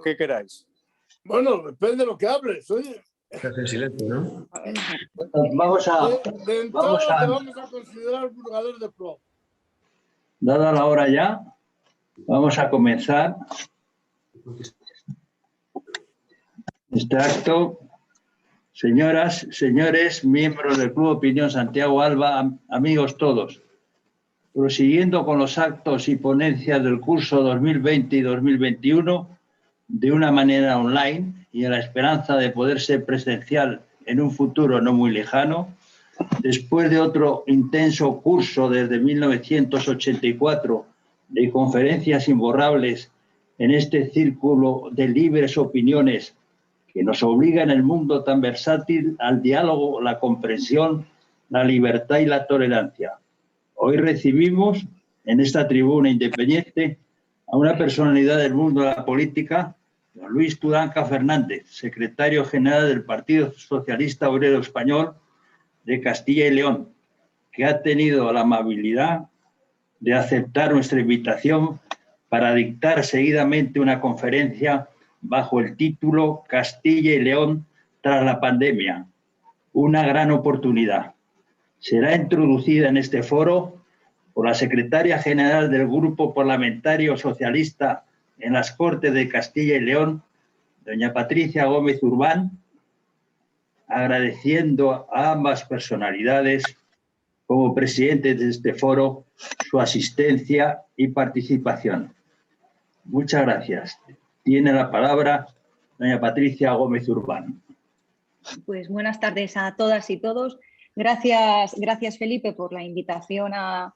que queráis. Bueno, depende de lo que hables, oye. Estás en silencio, ¿no? Vamos a De entrada te vamos a considerar burgador de pro. dada la hora ya, vamos a comenzar este acto. Señoras, señores, miembros del Club Opinión Santiago Alba, amigos todos, prosiguiendo con los actos y ponencias del curso 2020 y 2021 de una manera online y a la esperanza de poder ser presencial en un futuro no muy lejano, después de otro intenso curso desde 1984 de conferencias imborrables en este círculo de libres opiniones que nos obliga en el mundo tan versátil al diálogo, la comprensión, la libertad y la tolerancia. Hoy recibimos en esta tribuna independiente a una personalidad del mundo de la política, don Luis Tudanca Fernández, secretario general del Partido Socialista Obrero Español de Castilla y León, que ha tenido la amabilidad de aceptar nuestra invitación para dictar seguidamente una conferencia bajo el título Castilla y León tras la pandemia, una gran oportunidad. Será introducida en este foro por la secretaria general del Grupo Parlamentario Socialista en las Cortes de Castilla y León, doña Patricia Gómez Urbán, agradeciendo a ambas personalidades como presidentes de este foro su asistencia y participación. Muchas gracias. Tiene la palabra doña Patricia Gómez Urbán. Pues buenas tardes a todas y todos. Gracias Felipe por la invitación a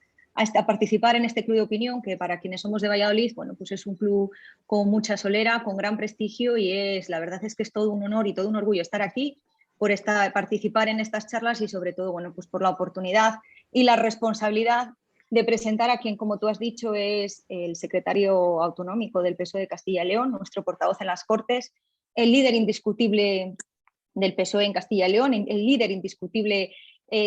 participar en este club de opinión, que para quienes somos de Valladolid, bueno, pues es un club con mucha solera, con gran prestigio y la verdad es que es todo un honor y todo un orgullo estar aquí, participar en estas charlas y sobre todo, bueno, pues por la oportunidad y la responsabilidad de presentar a quien, como tú has dicho, es el secretario autonómico del PSOE de Castilla y León, nuestro portavoz en las Cortes, el líder indiscutible del PSOE en Castilla y León, el líder indiscutible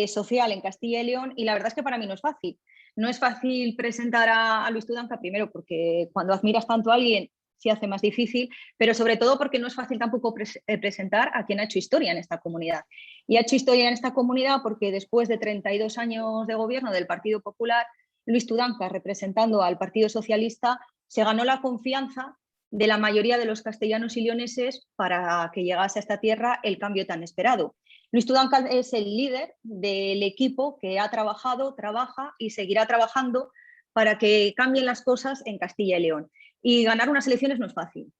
social en Castilla y León, y la verdad es que para mí no es fácil. No es fácil presentar a Luis Tudanca, primero porque cuando admiras tanto a alguien se hace más difícil, pero sobre todo porque no es fácil tampoco presentar a quien ha hecho historia en esta comunidad. Y ha hecho historia en esta comunidad porque después de 32 años de gobierno del Partido Popular, Luis Tudanca, representando al Partido Socialista, se ganó la confianza de la mayoría de los castellanos y leoneses para que llegase a esta tierra el cambio tan esperado. Luis Tudanca es el líder del equipo que ha trabajado, trabaja y seguirá trabajando para que cambien las cosas en Castilla y León. Y ganar unas elecciones no es fácil.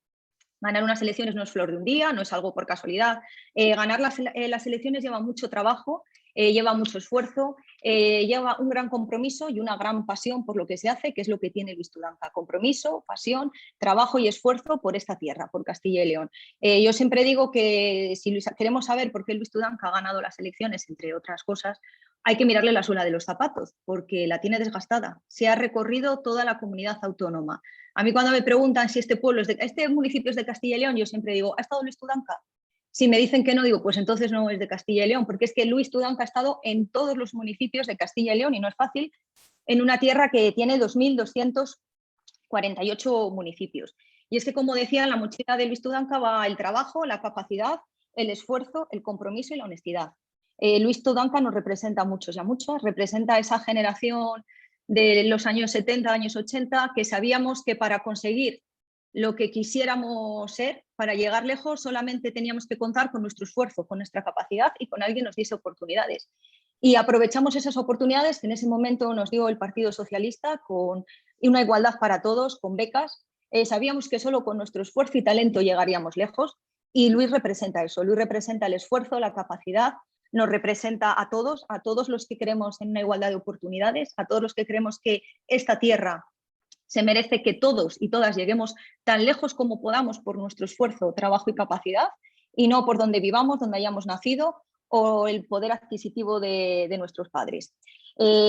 Ganar unas elecciones no es flor de un día, no es algo por casualidad. Ganar las elecciones lleva mucho trabajo, lleva mucho esfuerzo, lleva un gran compromiso y una gran pasión por lo que se hace, que es lo que tiene Luis Tudanca. Compromiso, pasión, trabajo y esfuerzo por esta tierra, por Castilla y León. Yo siempre digo que si queremos saber por qué Luis Tudanca ha ganado las elecciones, entre otras cosas, hay que mirarle la suela de los zapatos, porque la tiene desgastada. Se ha recorrido toda la comunidad autónoma. A mí cuando me preguntan si este municipio es de Castilla y León, yo siempre digo, ¿ha estado Luis Tudanca? Si me dicen que no, digo, pues entonces no es de Castilla y León, porque es que Luis Tudanca ha estado en todos los municipios de Castilla y León y no es fácil en una tierra que tiene 2.248 municipios. Y es que, como decía, en la mochila de Luis Tudanca va el trabajo, la capacidad, el esfuerzo, el compromiso y la honestidad. Luis Tudanca nos representa a muchos y a muchas, representa a esa generación de los años 70, años 80, que sabíamos que para conseguir lo que quisiéramos ser, para llegar lejos, solamente teníamos que contar con nuestro esfuerzo, con nuestra capacidad y con alguien que nos diese oportunidades. Y aprovechamos esas oportunidades que en ese momento nos dio el Partido Socialista con una igualdad para todos, con becas. Sabíamos que solo con nuestro esfuerzo y talento llegaríamos lejos y Luis representa eso. Luis representa el esfuerzo, la capacidad, nos representa a todos los que creemos en una igualdad de oportunidades, a todos los que creemos que esta tierra se merece que todos y todas lleguemos tan lejos como podamos por nuestro esfuerzo, trabajo y capacidad, y no por donde vivamos, donde hayamos nacido o el poder adquisitivo de nuestros padres.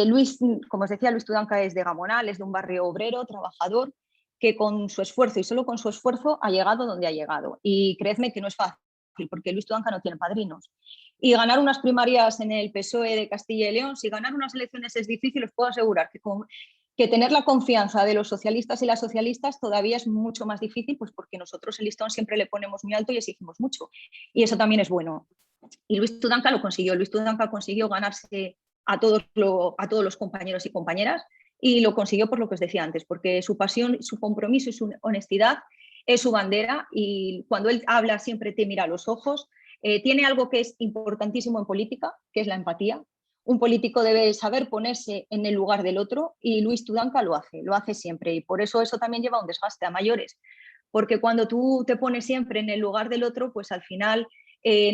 Luis, como os decía, Luis Tudanca es de Gamonal, es de un barrio obrero, trabajador, que con su esfuerzo y solo con su esfuerzo ha llegado donde ha llegado. Y creedme que no es fácil, porque Luis Tudanca no tiene padrinos. Y ganar unas primarias en el PSOE de Castilla y León, si ganar unas elecciones es difícil, os puedo asegurar que tener la confianza de los socialistas y las socialistas todavía es mucho más difícil, pues porque nosotros el listón siempre le ponemos muy alto y exigimos mucho. Y eso también es bueno. Y Luis Tudanca lo consiguió. Luis Tudanca consiguió ganarse a todos los compañeros y compañeras, y lo consiguió por lo que os decía antes, porque su pasión, su compromiso y su honestidad es su bandera, y cuando él habla siempre te mira a los ojos. Tiene algo que es importantísimo en política, que es la empatía. Un político debe saber ponerse en el lugar del otro, y Luis Tudanca lo hace siempre, y por eso también lleva un desgaste a mayores, porque cuando tú te pones siempre en el lugar del otro, pues al final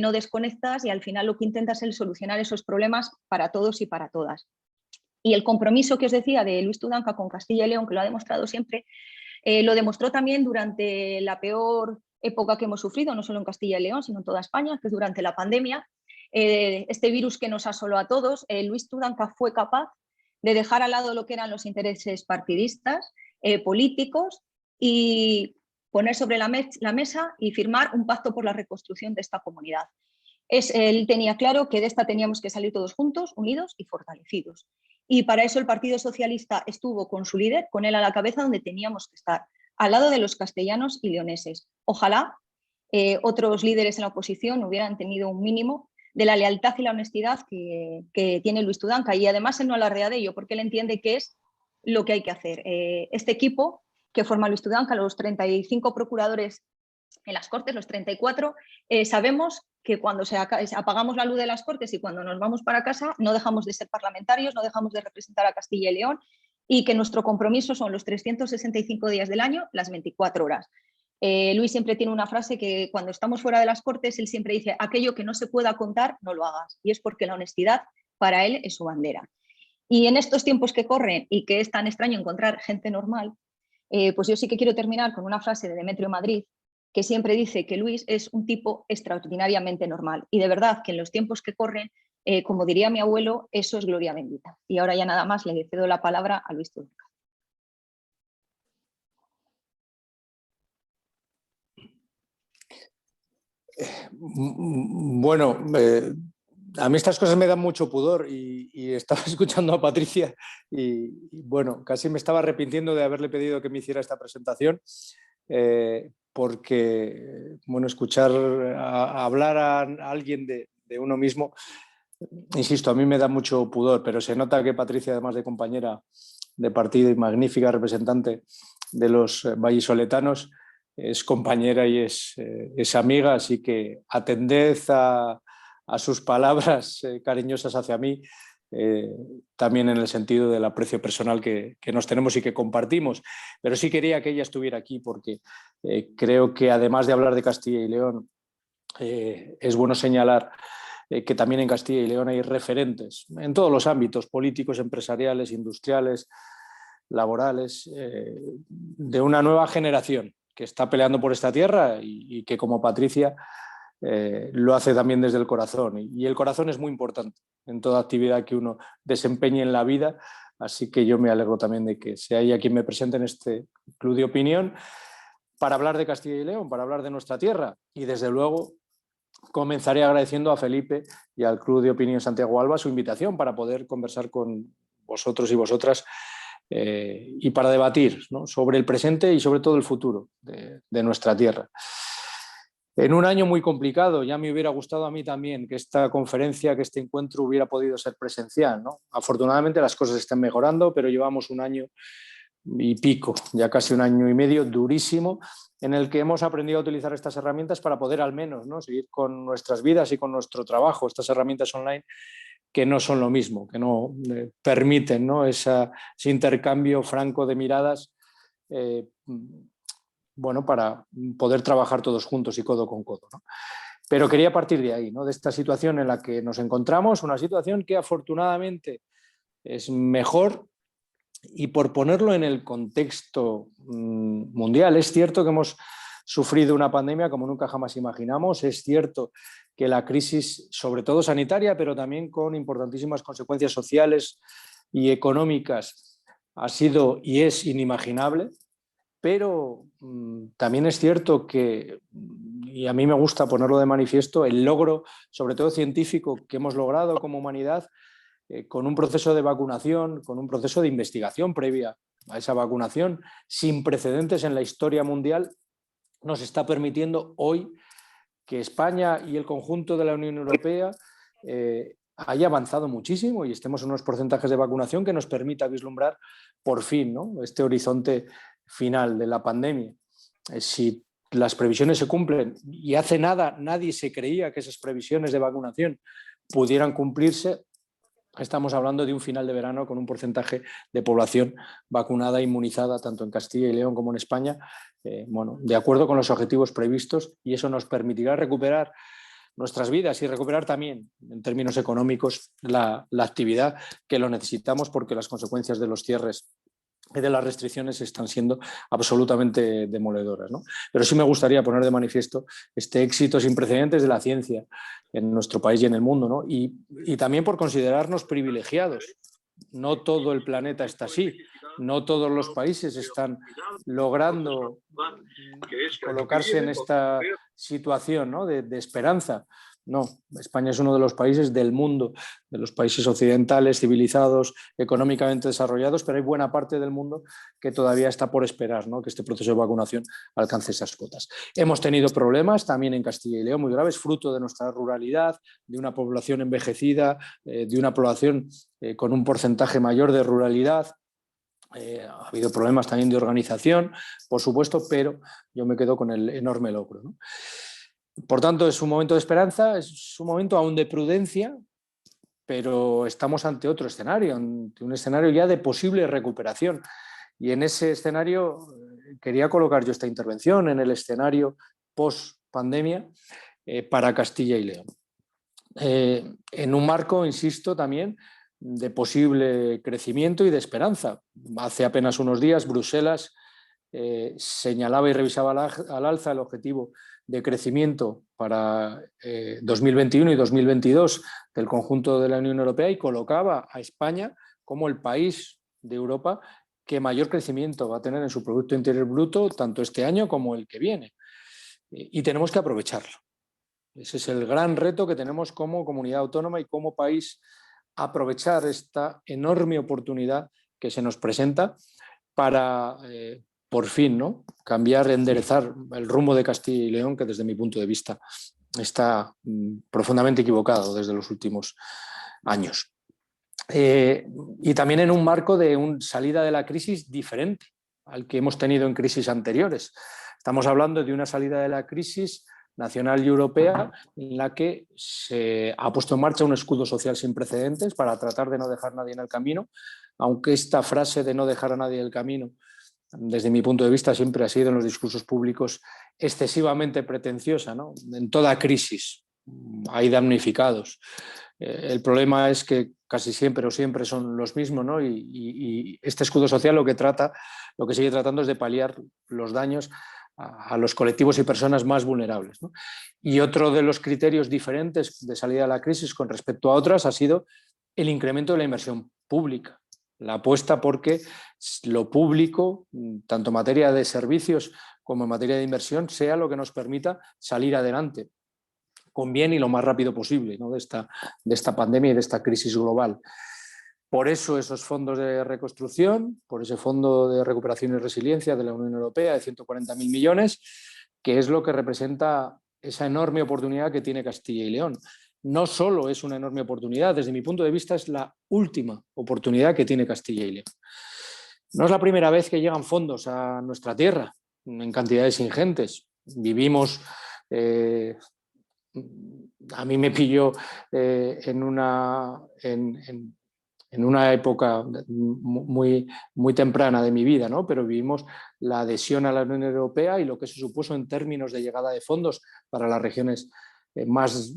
no desconectas, y al final lo que intentas es solucionar esos problemas para todos y para todas. Y el compromiso que os decía de Luis Tudanca con Castilla y León, que lo ha demostrado siempre, lo demostró también durante la peor época que hemos sufrido, no solo en Castilla y León, sino en toda España, que es durante la pandemia. Este virus que nos asoló a todos, Luis Tudanca fue capaz de dejar al lado lo que eran los intereses partidistas, políticos, y poner sobre la mesa y firmar un pacto por la reconstrucción de esta comunidad. Él tenía claro que de esta teníamos que salir todos juntos, unidos y fortalecidos. Y para eso el Partido Socialista estuvo con su líder, con él a la cabeza, donde teníamos que estar, al lado de los castellanos y leoneses. Ojalá otros líderes en la oposición hubieran tenido un mínimo de la lealtad y la honestidad que tiene Luis Tudanca, y además él no alardea de ello, porque él entiende que es lo que hay que hacer. Este equipo que forma Luis Tudanca, los 35 procuradores en las Cortes, los 34, sabemos que cuando apagamos la luz de las Cortes y cuando nos vamos para casa, no dejamos de ser parlamentarios, no dejamos de representar a Castilla y León, y que nuestro compromiso son los 365 días del año, las 24 horas. Luis siempre tiene una frase que cuando estamos fuera de las Cortes, él siempre dice: aquello que no se pueda contar, no lo hagas. Y es porque la honestidad para él es su bandera. Y en estos tiempos que corren y que es tan extraño encontrar gente normal, pues yo sí que quiero terminar con una frase de Demetrio Madrid, que siempre dice que Luis es un tipo extraordinariamente normal. Y de verdad que en los tiempos que corren, como diría mi abuelo, eso es gloria bendita. Y ahora ya nada más le cedo la palabra a Luis Tudanca. Bueno, a mí estas cosas me dan mucho pudor, y estaba escuchando a Patricia y bueno, casi me estaba arrepintiendo de haberle pedido que me hiciera esta presentación, porque bueno, escuchar hablar a alguien de uno mismo, insisto, a mí me da mucho pudor, pero se nota que Patricia, además de compañera de partido y magnífica representante de los vallisoletanos, es compañera y es amiga, así que atended a sus palabras cariñosas hacia mí, también en el sentido del aprecio personal que nos tenemos y que compartimos. Pero sí quería que ella estuviera aquí porque creo que, además de hablar de Castilla y León, es bueno señalar que también en Castilla y León hay referentes en todos los ámbitos políticos, empresariales, industriales, laborales, de una nueva generación que está peleando por esta tierra y que, como Patricia, lo hace también desde el corazón. Y el corazón es muy importante en toda actividad que uno desempeñe en la vida, así que yo me alegro también de que sea ella quien me presente en este Club de Opinión para hablar de Castilla y León, para hablar de nuestra tierra. Y desde luego comenzaré agradeciendo a Felipe y al Club de Opinión Santiago Alba su invitación para poder conversar con vosotros y vosotras y para debatir, ¿no?, sobre el presente y sobre todo el futuro de nuestra tierra. En un año muy complicado, ya me hubiera gustado a mí también que esta conferencia, que este encuentro hubiera podido ser presencial, ¿no? Afortunadamente las cosas están mejorando, pero llevamos un año y pico, ya casi un año y medio, durísimo, en el que hemos aprendido a utilizar estas herramientas para poder al menos, ¿no?, seguir con nuestras vidas y con nuestro trabajo. Estas herramientas online que no son lo mismo, que no permiten, ¿no?, ese intercambio franco de miradas, bueno, para poder trabajar todos juntos y codo con codo, ¿no? Pero quería partir de ahí, ¿no?, de esta situación en la que nos encontramos, una situación que afortunadamente es mejor. Y por ponerlo en el contexto mundial, es cierto que hemos sufrido una pandemia como nunca jamás imaginamos, es cierto que la crisis, sobre todo sanitaria, pero también con importantísimas consecuencias sociales y económicas, ha sido y es inimaginable, pero también es cierto que, y a mí me gusta ponerlo de manifiesto, el logro, sobre todo científico, que hemos logrado como humanidad con un proceso de vacunación, con un proceso de investigación previa a esa vacunación, sin precedentes en la historia mundial, nos está permitiendo hoy que España y el conjunto de la Unión Europea haya avanzado muchísimo y estemos en unos porcentajes de vacunación que nos permita vislumbrar por fin, ¿no?, este horizonte final de la pandemia. Si las previsiones se cumplen, y hace nada nadie se creía que esas previsiones de vacunación pudieran cumplirse, estamos hablando de un final de verano con un porcentaje de población vacunada e inmunizada tanto en Castilla y León como en España, bueno, de acuerdo con los objetivos previstos, y eso nos permitirá recuperar nuestras vidas y recuperar también, en términos económicos, la actividad que lo necesitamos, porque las consecuencias de los cierres y de las restricciones están siendo absolutamente demoledoras, ¿no? Pero sí me gustaría poner de manifiesto este éxito sin precedentes de la ciencia en nuestro país y en el mundo, ¿no? Y también por considerarnos privilegiados. No todo el planeta está así, no todos los países están logrando colocarse en esta situación, ¿no?, de esperanza. No, España es uno de los países del mundo, de los países occidentales, civilizados, económicamente desarrollados, pero hay buena parte del mundo que todavía está por esperar, ¿no?, que este proceso de vacunación alcance esas cotas. Hemos tenido problemas también en Castilla y León muy graves, fruto de nuestra ruralidad, de una población envejecida, de una población con un porcentaje mayor de ruralidad. Ha habido problemas también de organización, por supuesto, pero yo me quedo con el enorme logro, ¿no? Por tanto, es un momento de esperanza, es un momento aún de prudencia, pero estamos ante otro escenario, ante un escenario ya de posible recuperación. Y en ese escenario quería colocar yo esta intervención, en el escenario post-pandemia para Castilla y León. En un marco, insisto, también de posible crecimiento y de esperanza. Hace apenas unos días Bruselas señalaba y revisaba al alza el objetivo de crecimiento para 2021 y 2022 del conjunto de la Unión Europea y colocaba a España como el país de Europa que mayor crecimiento va a tener en su Producto Interior Bruto tanto este año como el que viene. Y tenemos que aprovecharlo. Ese es el gran reto que tenemos como comunidad autónoma y como país, aprovechar esta enorme oportunidad que se nos presenta para por fin, ¿no?, cambiar, enderezar el rumbo de Castilla y León, que desde mi punto de vista está profundamente equivocado desde los últimos años. Y también en un marco de una salida de la crisis diferente al que hemos tenido en crisis anteriores. Estamos hablando de una salida de la crisis nacional y europea en la que se ha puesto en marcha un escudo social sin precedentes para tratar de no dejar a nadie en el camino, aunque esta frase de no dejar a nadie en el camino, desde mi punto de vista, siempre ha sido en los discursos públicos excesivamente pretenciosa, ¿no? En toda crisis hay damnificados. El problema es que casi siempre o siempre son los mismos, ¿no? Y este escudo social lo que sigue tratando es de paliar los daños a los colectivos y personas más vulnerables, ¿no? Y otro de los criterios diferentes de salida de la crisis con respecto a otras ha sido el incremento de la inversión pública. La apuesta porque lo público, tanto en materia de servicios como en materia de inversión, sea lo que nos permita salir adelante con bien y lo más rápido posible, ¿no?, de esta pandemia y de esta crisis global. Por eso esos fondos de reconstrucción, por ese Fondo de Recuperación y Resiliencia de la Unión Europea de 140.000 millones, que es lo que representa esa enorme oportunidad que tiene Castilla y León. No solo es una enorme oportunidad, desde mi punto de vista es la última oportunidad que tiene Castilla y León. No es la primera vez que llegan fondos a nuestra tierra en cantidades ingentes. Vivimos, a mí me pilló en una época muy temprana de mi vida, ¿no?, pero vivimos la adhesión a la Unión Europea y lo que eso supuso en términos de llegada de fondos para las regiones más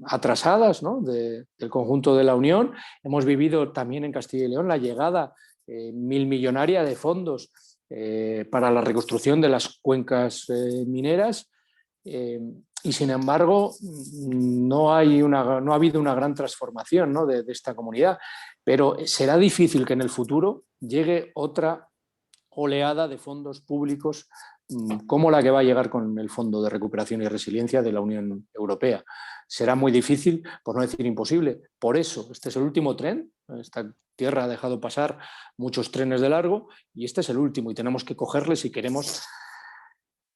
atrasadas, ¿no?, del conjunto de la Unión. Hemos vivido también en Castilla y León la llegada milmillonaria de fondos para la reconstrucción de las cuencas mineras y sin embargo no ha habido una gran transformación, ¿no?, de esta comunidad, pero será difícil que en el futuro llegue otra oleada de fondos públicos como la que va a llegar con el Fondo de Recuperación y Resiliencia de la Unión Europea. Será muy difícil, por no decir imposible. Por eso, este es el último tren. Esta tierra ha dejado pasar muchos trenes de largo y este es el último y tenemos que cogerle si queremos,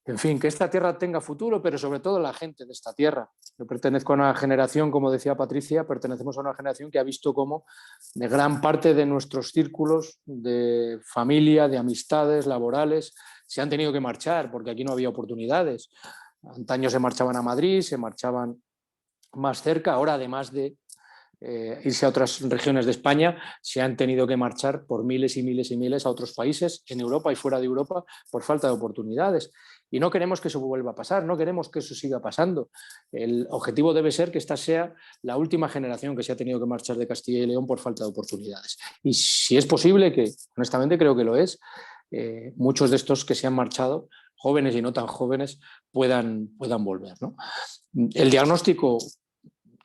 en fin, que esta tierra tenga futuro, pero sobre todo la gente de esta tierra. Yo pertenezco a una generación, como decía Patricia, pertenecemos a una generación que ha visto cómo de gran parte de nuestros círculos de familia, de amistades laborales, se han tenido que marchar porque aquí no había oportunidades. Antaño se marchaban a Madrid, se marchaban más cerca, ahora además de irse a otras regiones de España, se han tenido que marchar por miles y miles y miles a otros países en Europa y fuera de Europa por falta de oportunidades. Y no queremos que eso vuelva a pasar, no queremos que eso siga pasando. El objetivo debe ser que esta sea la última generación que se ha tenido que marchar de Castilla y León por falta de oportunidades. Y si es posible, que honestamente creo que lo es, muchos de estos que se han marchado, jóvenes y no tan jóvenes, puedan volver, ¿no? El diagnóstico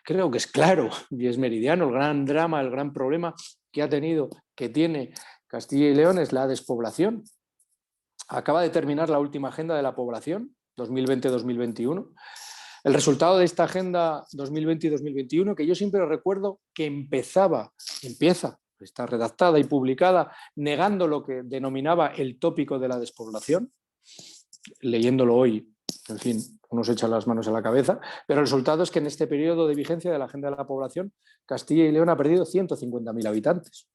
creo que es claro y es meridiano. El gran drama, el gran problema que ha tenido, que tiene Castilla y León es la despoblación. Acaba de terminar la última agenda de la población, 2020-2021. El resultado de esta agenda 2020 y 2021, que yo siempre recuerdo que empieza, está redactada y publicada, negando lo que denominaba el tópico de la despoblación. Leyéndolo hoy, en fin, uno se echa las manos a la cabeza, pero el resultado es que en este periodo de vigencia de la agenda de la población, Castilla y León ha perdido 150.000 habitantes.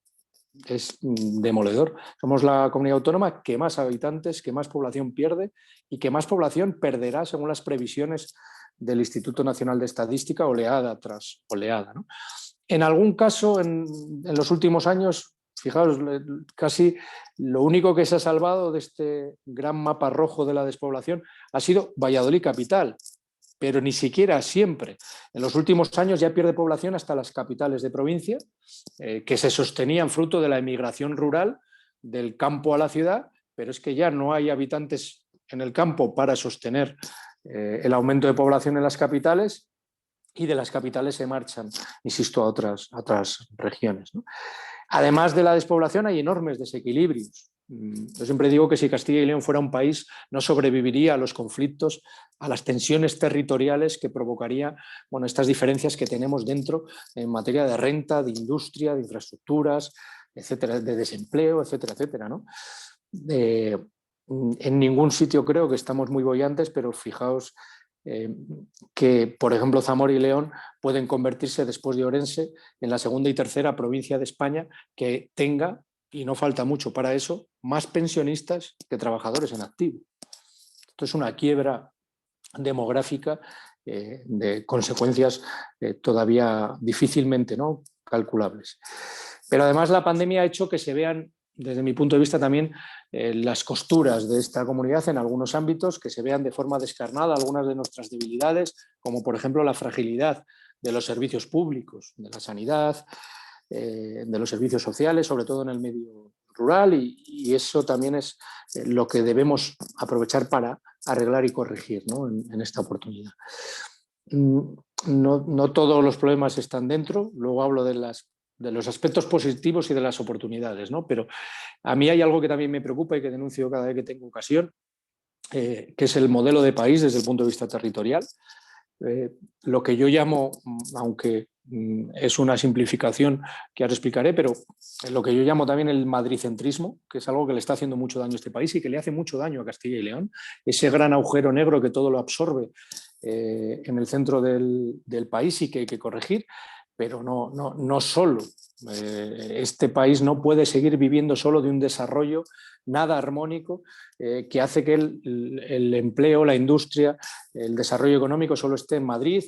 Es demoledor. Somos la comunidad autónoma que más habitantes, que más población pierde y que más población perderá según las previsiones del Instituto Nacional de Estadística, oleada tras oleada, ¿no? En algún caso, en los últimos años, fijaos, casi lo único que se ha salvado de este gran mapa rojo de la despoblación ha sido Valladolid capital, pero ni siquiera siempre. En los últimos años ya pierde población hasta las capitales de provincia, que se sostenían fruto de la emigración rural del campo a la ciudad, pero es que ya no hay habitantes en el campo para sostener el aumento de población en las capitales, y de las capitales se marchan, insisto, a otras regiones, ¿no? Además de la despoblación hay enormes desequilibrios. Yo siempre digo que si Castilla y León fuera un país no sobreviviría a los conflictos, a las tensiones territoriales que provocaría, bueno, estas diferencias que tenemos dentro en materia de renta, de industria, de infraestructuras, etcétera, de desempleo, etcétera, etcétera, ¿no? En ningún sitio creo que estamos muy bollantes, pero fijaos que, por ejemplo, Zamora y León pueden convertirse después de Orense en la segunda y tercera provincia de España que tenga, y no falta mucho para eso, más pensionistas que trabajadores en activo. Esto es una quiebra demográfica de consecuencias todavía difícilmente, ¿no?, calculables. Pero además la pandemia ha hecho que se vean, desde mi punto de vista también, las costuras de esta comunidad en algunos ámbitos, que se vean de forma descarnada algunas de nuestras debilidades, como por ejemplo la fragilidad de los servicios públicos, de la sanidad, de los servicios sociales, sobre todo en el medio rural, y eso también es lo que debemos aprovechar para arreglar y corregir, ¿no?, en esta oportunidad. No todos los problemas están dentro, luego hablo de los aspectos positivos y de las oportunidades, ¿no? Pero a mí hay algo que también me preocupa y que denuncio cada vez que tengo ocasión, que es el modelo de país desde el punto de vista territorial. Lo que yo llamo, aunque es una simplificación que ahora explicaré, pero lo que yo llamo también el madricentrismo, que es algo que le está haciendo mucho daño a este país y que le hace mucho daño a Castilla y León, ese gran agujero negro que todo lo absorbe en el centro del país y que hay que corregir. Pero no solo. Este país no puede seguir viviendo solo de un desarrollo nada armónico que hace que el empleo, la industria, el desarrollo económico solo esté en Madrid,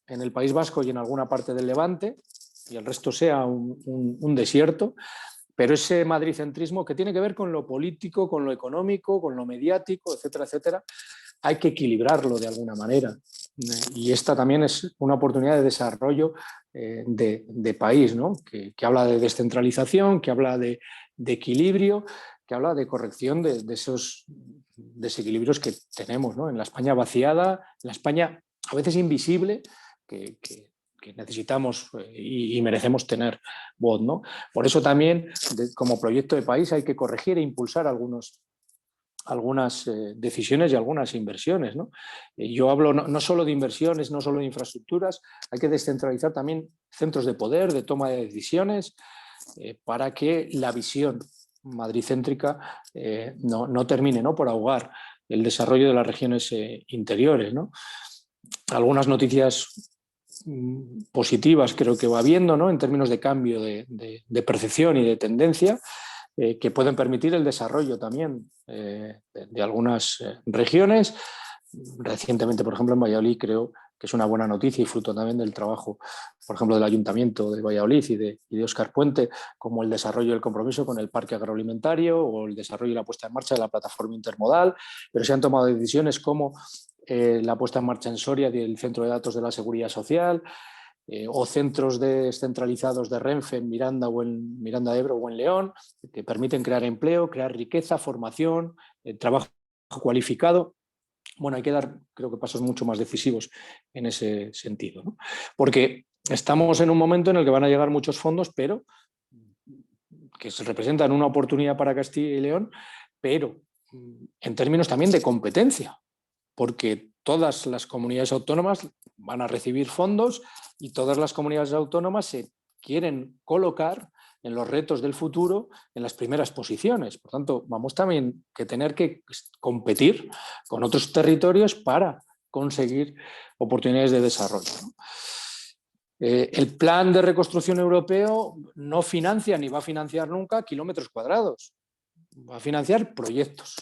en el País Vasco y en alguna parte del Levante, y el resto sea un desierto. Pero ese madricentrismo que tiene que ver con lo político, con lo económico, con lo mediático, etcétera, etcétera, hay que equilibrarlo de alguna manera. Y esta también es una oportunidad de desarrollo de país, ¿no?, que habla de descentralización, que habla de equilibrio, que habla de corrección de esos desequilibrios que tenemos, ¿no?, en la España vaciada, en la España a veces invisible, que necesitamos y merecemos tener voz, ¿no? Por eso también, como proyecto de país, hay que corregir e impulsar algunos algunas decisiones y algunas inversiones, ¿no? Yo hablo no solo de inversiones, no solo de infraestructuras, hay que descentralizar también centros de poder, de toma de decisiones, para que la visión madricéntrica no termine, ¿no?, por ahogar el desarrollo de las regiones interiores, ¿no? Algunas noticias positivas creo que va habiendo, ¿no?, en términos de cambio de percepción y de tendencia, que pueden permitir el desarrollo también de algunas regiones. Recientemente, por ejemplo, en Valladolid creo que es una buena noticia y fruto también del trabajo, por ejemplo, del Ayuntamiento de Valladolid y de Óscar Puente, como el desarrollo del compromiso con el parque agroalimentario o el desarrollo y la puesta en marcha de la plataforma intermodal, pero se han tomado decisiones como la puesta en marcha en Soria del Centro de Datos de la Seguridad Social, o centros descentralizados de Renfe en Miranda o en Miranda de Ebro o en León, que permiten crear empleo, crear riqueza, formación, trabajo cualificado. Bueno, hay que dar, creo que, pasos mucho más decisivos en ese sentido, ¿no? Porque estamos en un momento en el que van a llegar muchos fondos, pero que se representan una oportunidad para Castilla y León, pero en términos también de competencia, porque todas las comunidades autónomas van a recibir fondos y todas las comunidades autónomas se quieren colocar en los retos del futuro en las primeras posiciones. Por tanto, vamos también a tener que competir con otros territorios para conseguir oportunidades de desarrollo, ¿no? El plan de reconstrucción europeo no financia ni va a financiar nunca kilómetros cuadrados. Va a financiar proyectos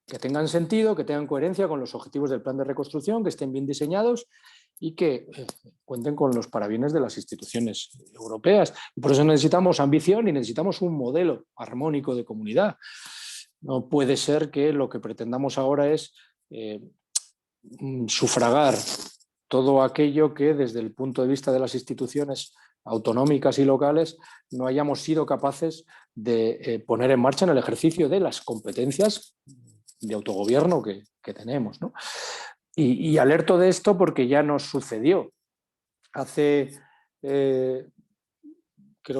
que tengan sentido, que tengan coherencia con los objetivos del plan de reconstrucción, que estén bien diseñados y que cuenten con los parabienes de las instituciones europeas. Y por eso necesitamos ambición y necesitamos un modelo armónico de comunidad. No puede ser que lo que pretendamos ahora es sufragar todo aquello que desde el punto de vista de las instituciones autonómicas y locales no hayamos sido capaces de poner en marcha en el ejercicio de las competencias de autogobierno que tenemos, ¿no? Y alerto de esto porque ya nos sucedió. Hace, creo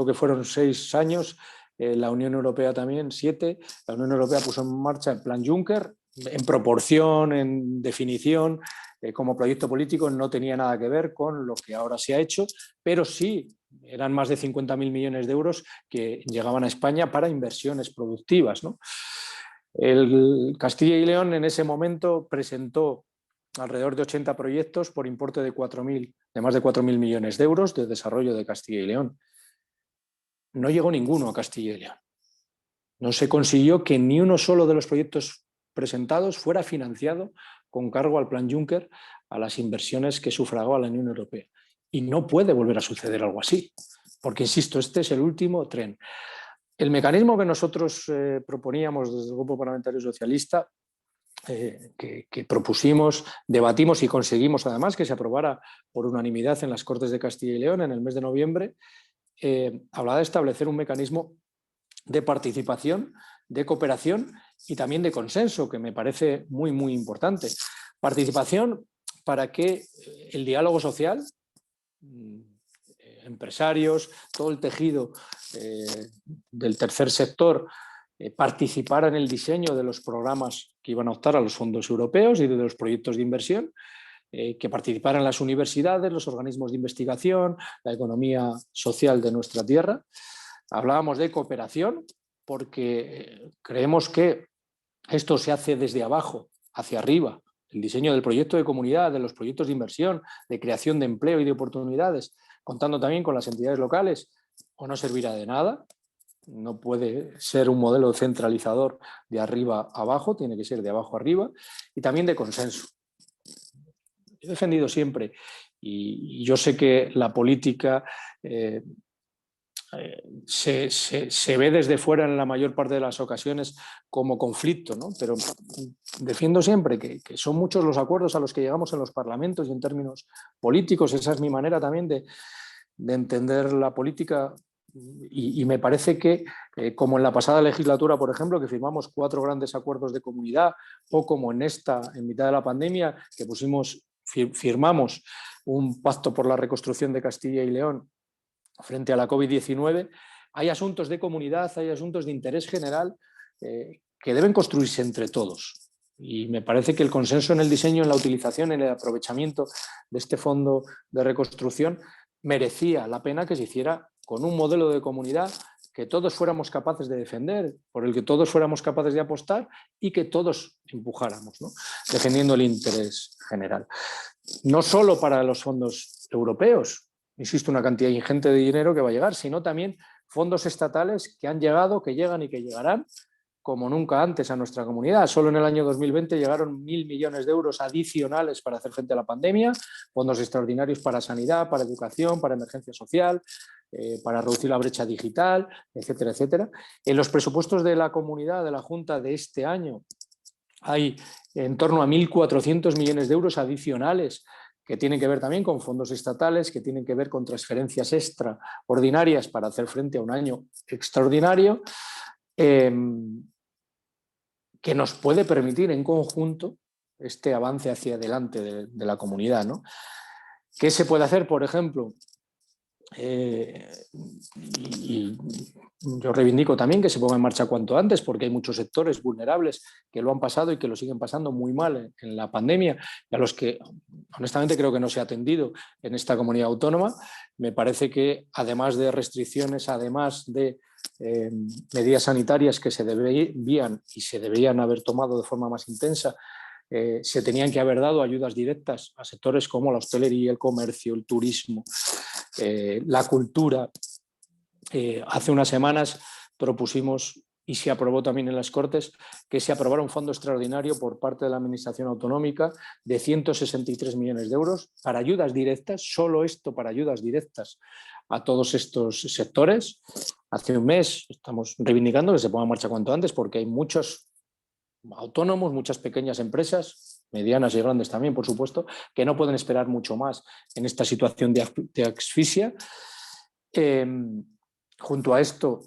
que fueron 6 años, la Unión Europea también, 7, la Unión Europea puso en marcha el Plan Juncker, en proporción, en definición, como proyecto político no tenía nada que ver con lo que ahora se ha hecho, pero sí eran más de 50.000 millones de euros que llegaban a España para inversiones productivas, ¿no? El Castilla y León en ese momento presentó alrededor de 80 proyectos por importe de más de 4.000 millones de euros de desarrollo de Castilla y León. No llegó ninguno a Castilla y León. No se consiguió que ni uno solo de los proyectos presentados fuera financiado con cargo al Plan Juncker, a las inversiones que sufragó la Unión Europea. Y no puede volver a suceder algo así, porque, insisto, este es el último tren. El mecanismo que nosotros proponíamos desde el Grupo Parlamentario Socialista, que propusimos, debatimos y conseguimos además que se aprobara por unanimidad en las Cortes de Castilla y León en el mes de noviembre, hablaba de establecer un mecanismo de participación, de cooperación y también de consenso, que me parece muy, muy importante. Participación para que el diálogo social, empresarios, todo el tejido del tercer sector participara en el diseño de los programas que iban a optar a los fondos europeos y de los proyectos de inversión, que participaran las universidades, los organismos de investigación, la economía social de nuestra tierra. Hablábamos de cooperación porque creemos que esto se hace desde abajo hacia arriba. El diseño del proyecto de comunidad, de los proyectos de inversión, de creación de empleo y de oportunidades, contando también con las entidades locales, o no servirá de nada. No puede ser un modelo centralizador de arriba a abajo, tiene que ser de abajo a arriba, y también de consenso. He defendido siempre, y yo sé que la política se ve desde fuera en la mayor parte de las ocasiones como conflicto, ¿no? Pero defiendo siempre que son muchos los acuerdos a los que llegamos en los parlamentos y en términos políticos. Esa es mi manera también de entender la política. Y me parece que, como en la pasada legislatura, por ejemplo, que firmamos 4 grandes acuerdos de comunidad, o como en esta, en mitad de la pandemia, que firmamos un pacto por la reconstrucción de Castilla y León frente a la COVID-19, hay asuntos de comunidad, hay asuntos de interés general que deben construirse entre todos. Y me parece que el consenso en el diseño, en la utilización, en el aprovechamiento de este fondo de reconstrucción merecía la pena que se hiciera con un modelo de comunidad que todos fuéramos capaces de defender, por el que todos fuéramos capaces de apostar y que todos empujáramos, ¿no? Defendiendo el interés general. No solo para los fondos europeos, insisto, una cantidad ingente de dinero que va a llegar, sino también fondos estatales que han llegado, que llegan y que llegarán como nunca antes a nuestra comunidad. Solo en el año 2020 llegaron 1.000 millones de euros adicionales para hacer frente a la pandemia, fondos extraordinarios para sanidad, para educación, para emergencia social, para reducir la brecha digital, etcétera, etcétera. En los presupuestos de la comunidad, de la Junta de este año, hay en torno a 1.400 millones de euros adicionales que tienen que ver también con fondos estatales, que tienen que ver con transferencias extraordinarias para hacer frente a un año extraordinario, que nos puede permitir en conjunto este avance hacia adelante de la comunidad, ¿no? ¿Qué se puede hacer, por ejemplo? Y yo reivindico también que se ponga en marcha cuanto antes, porque hay muchos sectores vulnerables que lo han pasado y que lo siguen pasando muy mal en la pandemia, y a los que honestamente creo que no se ha atendido en esta comunidad autónoma. Me parece que además de restricciones, además de medidas sanitarias que se debían y se deberían haber tomado de forma más intensa, se tenían que haber dado ayudas directas a sectores como la hostelería, el comercio, el turismo, la cultura. Hace unas semanas propusimos, y se aprobó también en las Cortes, que se aprobara un fondo extraordinario por parte de la Administración Autonómica de 163 millones de euros para ayudas directas, solo esto para ayudas directas a todos estos sectores. Hace un mes estamos reivindicando que se ponga en marcha cuanto antes, porque hay muchos autónomos, muchas pequeñas empresas, medianas y grandes también, por supuesto, que no pueden esperar mucho más en esta situación de asfixia. Junto a esto,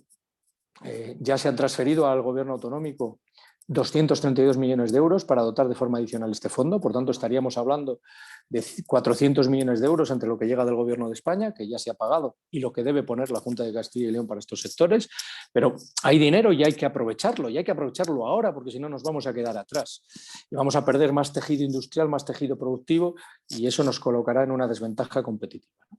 ya se han transferido al Gobierno autonómico 232 millones de euros para dotar de forma adicional este fondo. Por tanto, estaríamos hablando de 400 millones de euros entre lo que llega del Gobierno de España, que ya se ha pagado, y lo que debe poner la Junta de Castilla y León para estos sectores. Pero hay dinero y hay que aprovecharlo, y hay que aprovecharlo ahora, porque si no nos vamos a quedar atrás. Y vamos a perder más tejido industrial, más tejido productivo, y eso nos colocará en una desventaja competitiva, ¿no?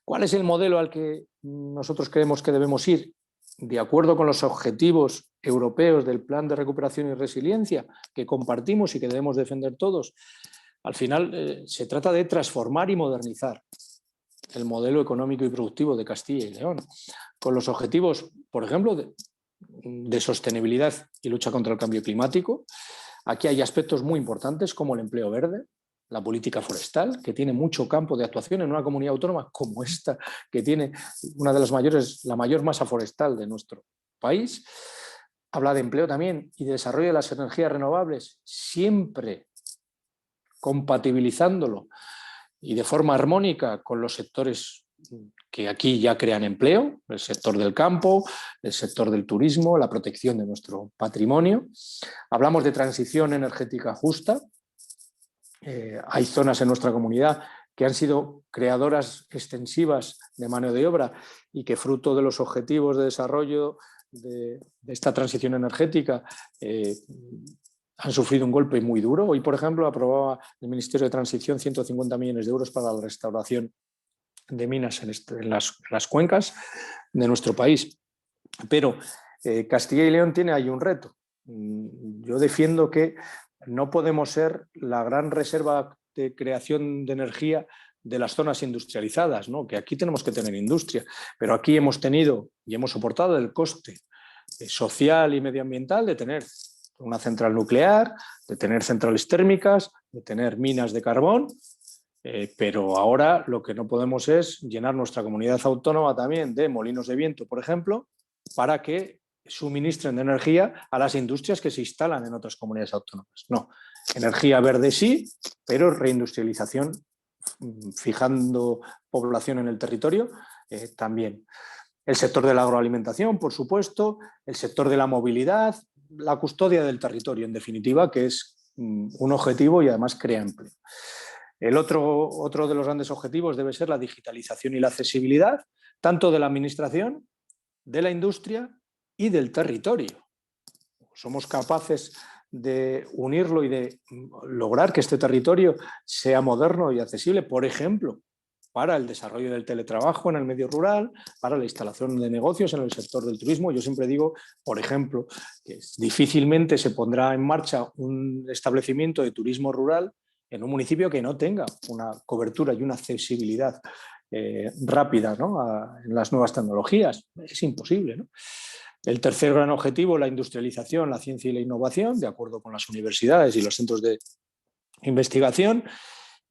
¿Cuál es el modelo al que nosotros creemos que debemos ir? De acuerdo con los objetivos europeos del Plan de Recuperación y Resiliencia, que compartimos y que debemos defender todos, al final se trata de transformar y modernizar el modelo económico y productivo de Castilla y León, con los objetivos, por ejemplo, de sostenibilidad y lucha contra el cambio climático. Aquí hay aspectos muy importantes como el empleo verde, la política forestal, que tiene mucho campo de actuación en una comunidad autónoma como esta, que tiene una de las mayores, la mayor masa forestal de nuestro país. Habla de empleo también y de desarrollo de las energías renovables, siempre compatibilizándolo y de forma armónica con los sectores que aquí ya crean empleo, el sector del campo, el sector del turismo, la protección de nuestro patrimonio. Hablamos de transición energética justa. Hay zonas en nuestra comunidad que han sido creadoras extensivas de mano de obra y que fruto de los objetivos de desarrollo de esta transición energética han sufrido un golpe muy duro. Hoy, por ejemplo, aprobaba el Ministerio de Transición 150 millones de euros para la restauración de minas en las cuencas de nuestro país. Pero Castilla y León tiene ahí un reto. Yo defiendo que no podemos ser la gran reserva de creación de energía de las zonas industrializadas, ¿no? Que aquí tenemos que tener industria, pero aquí hemos tenido y hemos soportado el coste social y medioambiental de tener una central nuclear, de tener centrales térmicas, de tener minas de carbón, pero ahora lo que no podemos es llenar nuestra comunidad autónoma también de molinos de viento, por ejemplo, para que suministren de energía a las industrias que se instalan en otras comunidades autónomas. No, energía verde sí, pero reindustrialización, fijando población en el territorio, también. El sector de la agroalimentación, por supuesto, el sector de la movilidad, la custodia del territorio, en definitiva, que es un objetivo y además crea empleo. El otro de los grandes objetivos debe ser la digitalización y la accesibilidad, tanto de la administración, de la industria y del territorio. somos capaces de unirlo y de lograr que este territorio sea moderno y accesible, por ejemplo, para el desarrollo del teletrabajo en el medio rural, para la instalación de negocios en el sector del turismo. Yo siempre digo, por ejemplo, que difícilmente se pondrá en marcha un establecimiento de turismo rural en un municipio que no tenga una cobertura y una accesibilidad rápida, ¿no?, en las nuevas tecnologías. Es imposible, ¿no? El tercer gran objetivo, la industrialización, la ciencia y la innovación, de acuerdo con las universidades y los centros de investigación.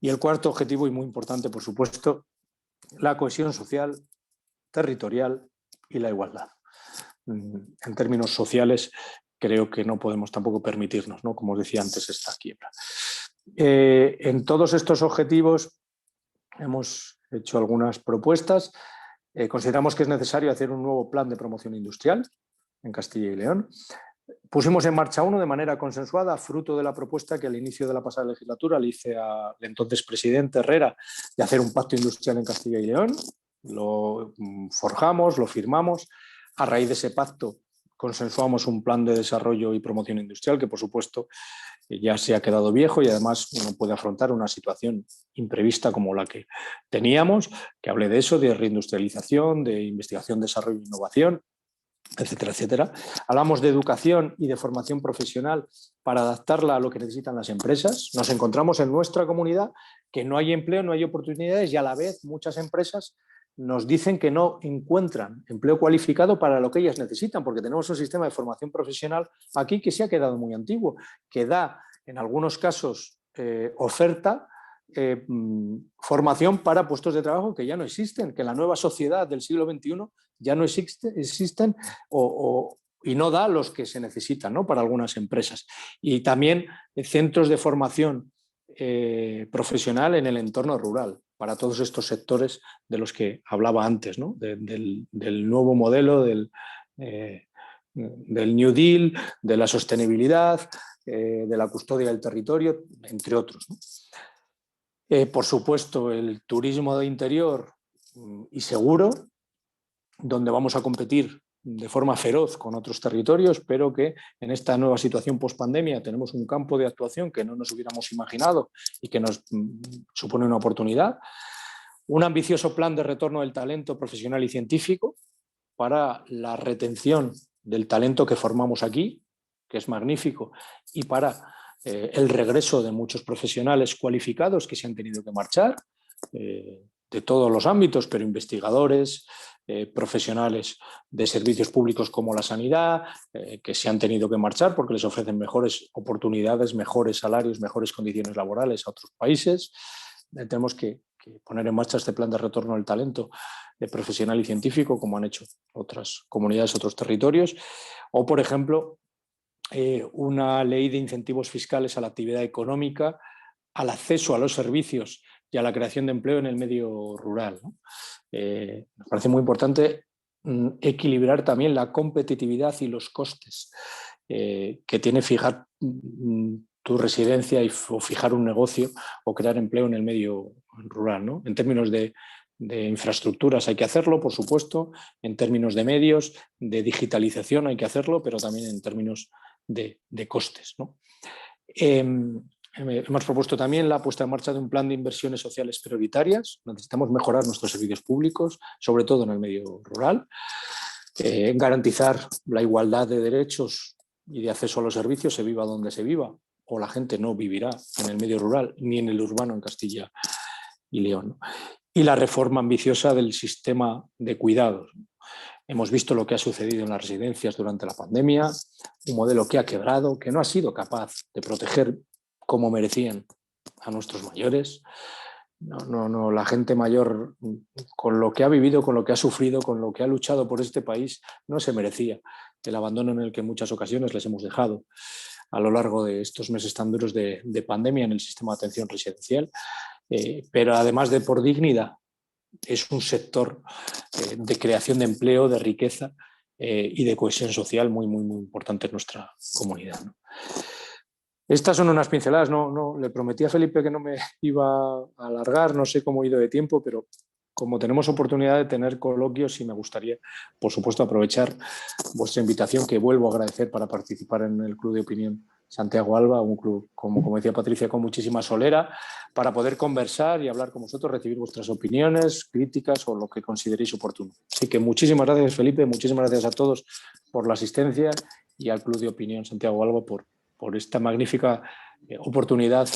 Y el cuarto objetivo, y muy importante, por supuesto, la cohesión social, territorial y la igualdad. En términos sociales, creo que no podemos tampoco permitirnos, ¿no?, como os decía antes, esta quiebra. En todos estos objetivos hemos hecho algunas propuestas. Consideramos que es necesario hacer un nuevo plan de promoción industrial en Castilla y León. Pusimos en marcha uno de manera consensuada, fruto de la propuesta que al inicio de la pasada legislatura le hice al entonces presidente Herrera de hacer un pacto industrial en Castilla y León. Lo forjamos, lo firmamos. A raíz de ese pacto consensuamos un plan de desarrollo y promoción industrial que, por supuesto, ya se ha quedado viejo y además uno puede afrontar una situación imprevista como la que teníamos, que hable de eso, de reindustrialización, de investigación, desarrollo e innovación, etcétera, etcétera. Hablamos de educación y de formación profesional para adaptarla a lo que necesitan las empresas. Nos encontramos en nuestra comunidad que no hay empleo, no hay oportunidades y a la vez muchas empresas nos dicen que no encuentran empleo cualificado para lo que ellas necesitan, porque tenemos un sistema de formación profesional aquí que se ha quedado muy antiguo, que da en algunos casos oferta, formación para puestos de trabajo que ya no existen, que en la nueva sociedad del siglo XXI ya no existen y no da los que se necesitan, ¿no?, para algunas empresas. Y también centros de formación profesional en el entorno rural, para todos estos sectores de los que hablaba antes, ¿no?, del nuevo modelo, del New Deal, de la sostenibilidad, de la custodia del territorio, entre otros, ¿no? Por supuesto, el turismo de interior y seguro, donde vamos a competir de forma feroz con otros territorios, pero que en esta nueva situación post-pandemia tenemos un campo de actuación que no nos hubiéramos imaginado y que nos supone una oportunidad. Un ambicioso plan de retorno del talento profesional y científico para la retención del talento que formamos aquí, que es magnífico, y para el regreso de muchos profesionales cualificados que se han tenido que marchar, de todos los ámbitos, pero investigadores, profesionales de servicios públicos como la sanidad, que se han tenido que marchar porque les ofrecen mejores oportunidades, mejores salarios, mejores condiciones laborales a otros países. Tenemos que poner en marcha este plan de retorno del talento profesional y científico, como han hecho otras comunidades, otros territorios. O, por ejemplo, una ley de incentivos fiscales a la actividad económica, al acceso a los servicios y a la creación de empleo en el medio rural, ¿no? Nos parece muy importante equilibrar también la competitividad y los costes que tiene fijar tu residencia o fijar un negocio o crear empleo en el medio rural, ¿no? En términos de infraestructuras hay que hacerlo, por supuesto, en términos de medios, de digitalización hay que hacerlo, pero también en términos de costes, ¿no? Hemos propuesto también la puesta en marcha de un plan de inversiones sociales prioritarias. Necesitamos mejorar nuestros servicios públicos, sobre todo en el medio rural, garantizar la igualdad de derechos y de acceso a los servicios, se viva donde se viva, o la gente no vivirá en el medio rural ni en el urbano en Castilla y León, ¿no? Y la reforma ambiciosa del sistema de cuidados. Hemos visto lo que ha sucedido en las residencias durante la pandemia, un modelo que ha quebrado, que no ha sido capaz de proteger como merecían a nuestros mayores. No, la gente mayor, con lo que ha vivido, con lo que ha sufrido, con lo que ha luchado por este país, no se merecía el abandono en el que en muchas ocasiones les hemos dejado a lo largo de estos meses tan duros de pandemia en el sistema de atención residencial. Pero además de por dignidad, es un sector de creación de empleo, de riqueza y de cohesión social muy, muy, muy importante en nuestra comunidad, ¿no? Estas son unas pinceladas. No, le prometí a Felipe que no me iba a alargar, no sé cómo he ido de tiempo, pero como tenemos oportunidad de tener coloquios, y me gustaría, por supuesto, aprovechar vuestra invitación, que vuelvo a agradecer, para participar en el Club de Opinión Santiago Alba, un club, como decía Patricia, con muchísima solera, para poder conversar y hablar con vosotros, recibir vuestras opiniones, críticas o lo que consideréis oportuno. Así que muchísimas gracias, Felipe, muchísimas gracias a todos por la asistencia y al Club de Opinión Santiago Alba por esta magnífica oportunidad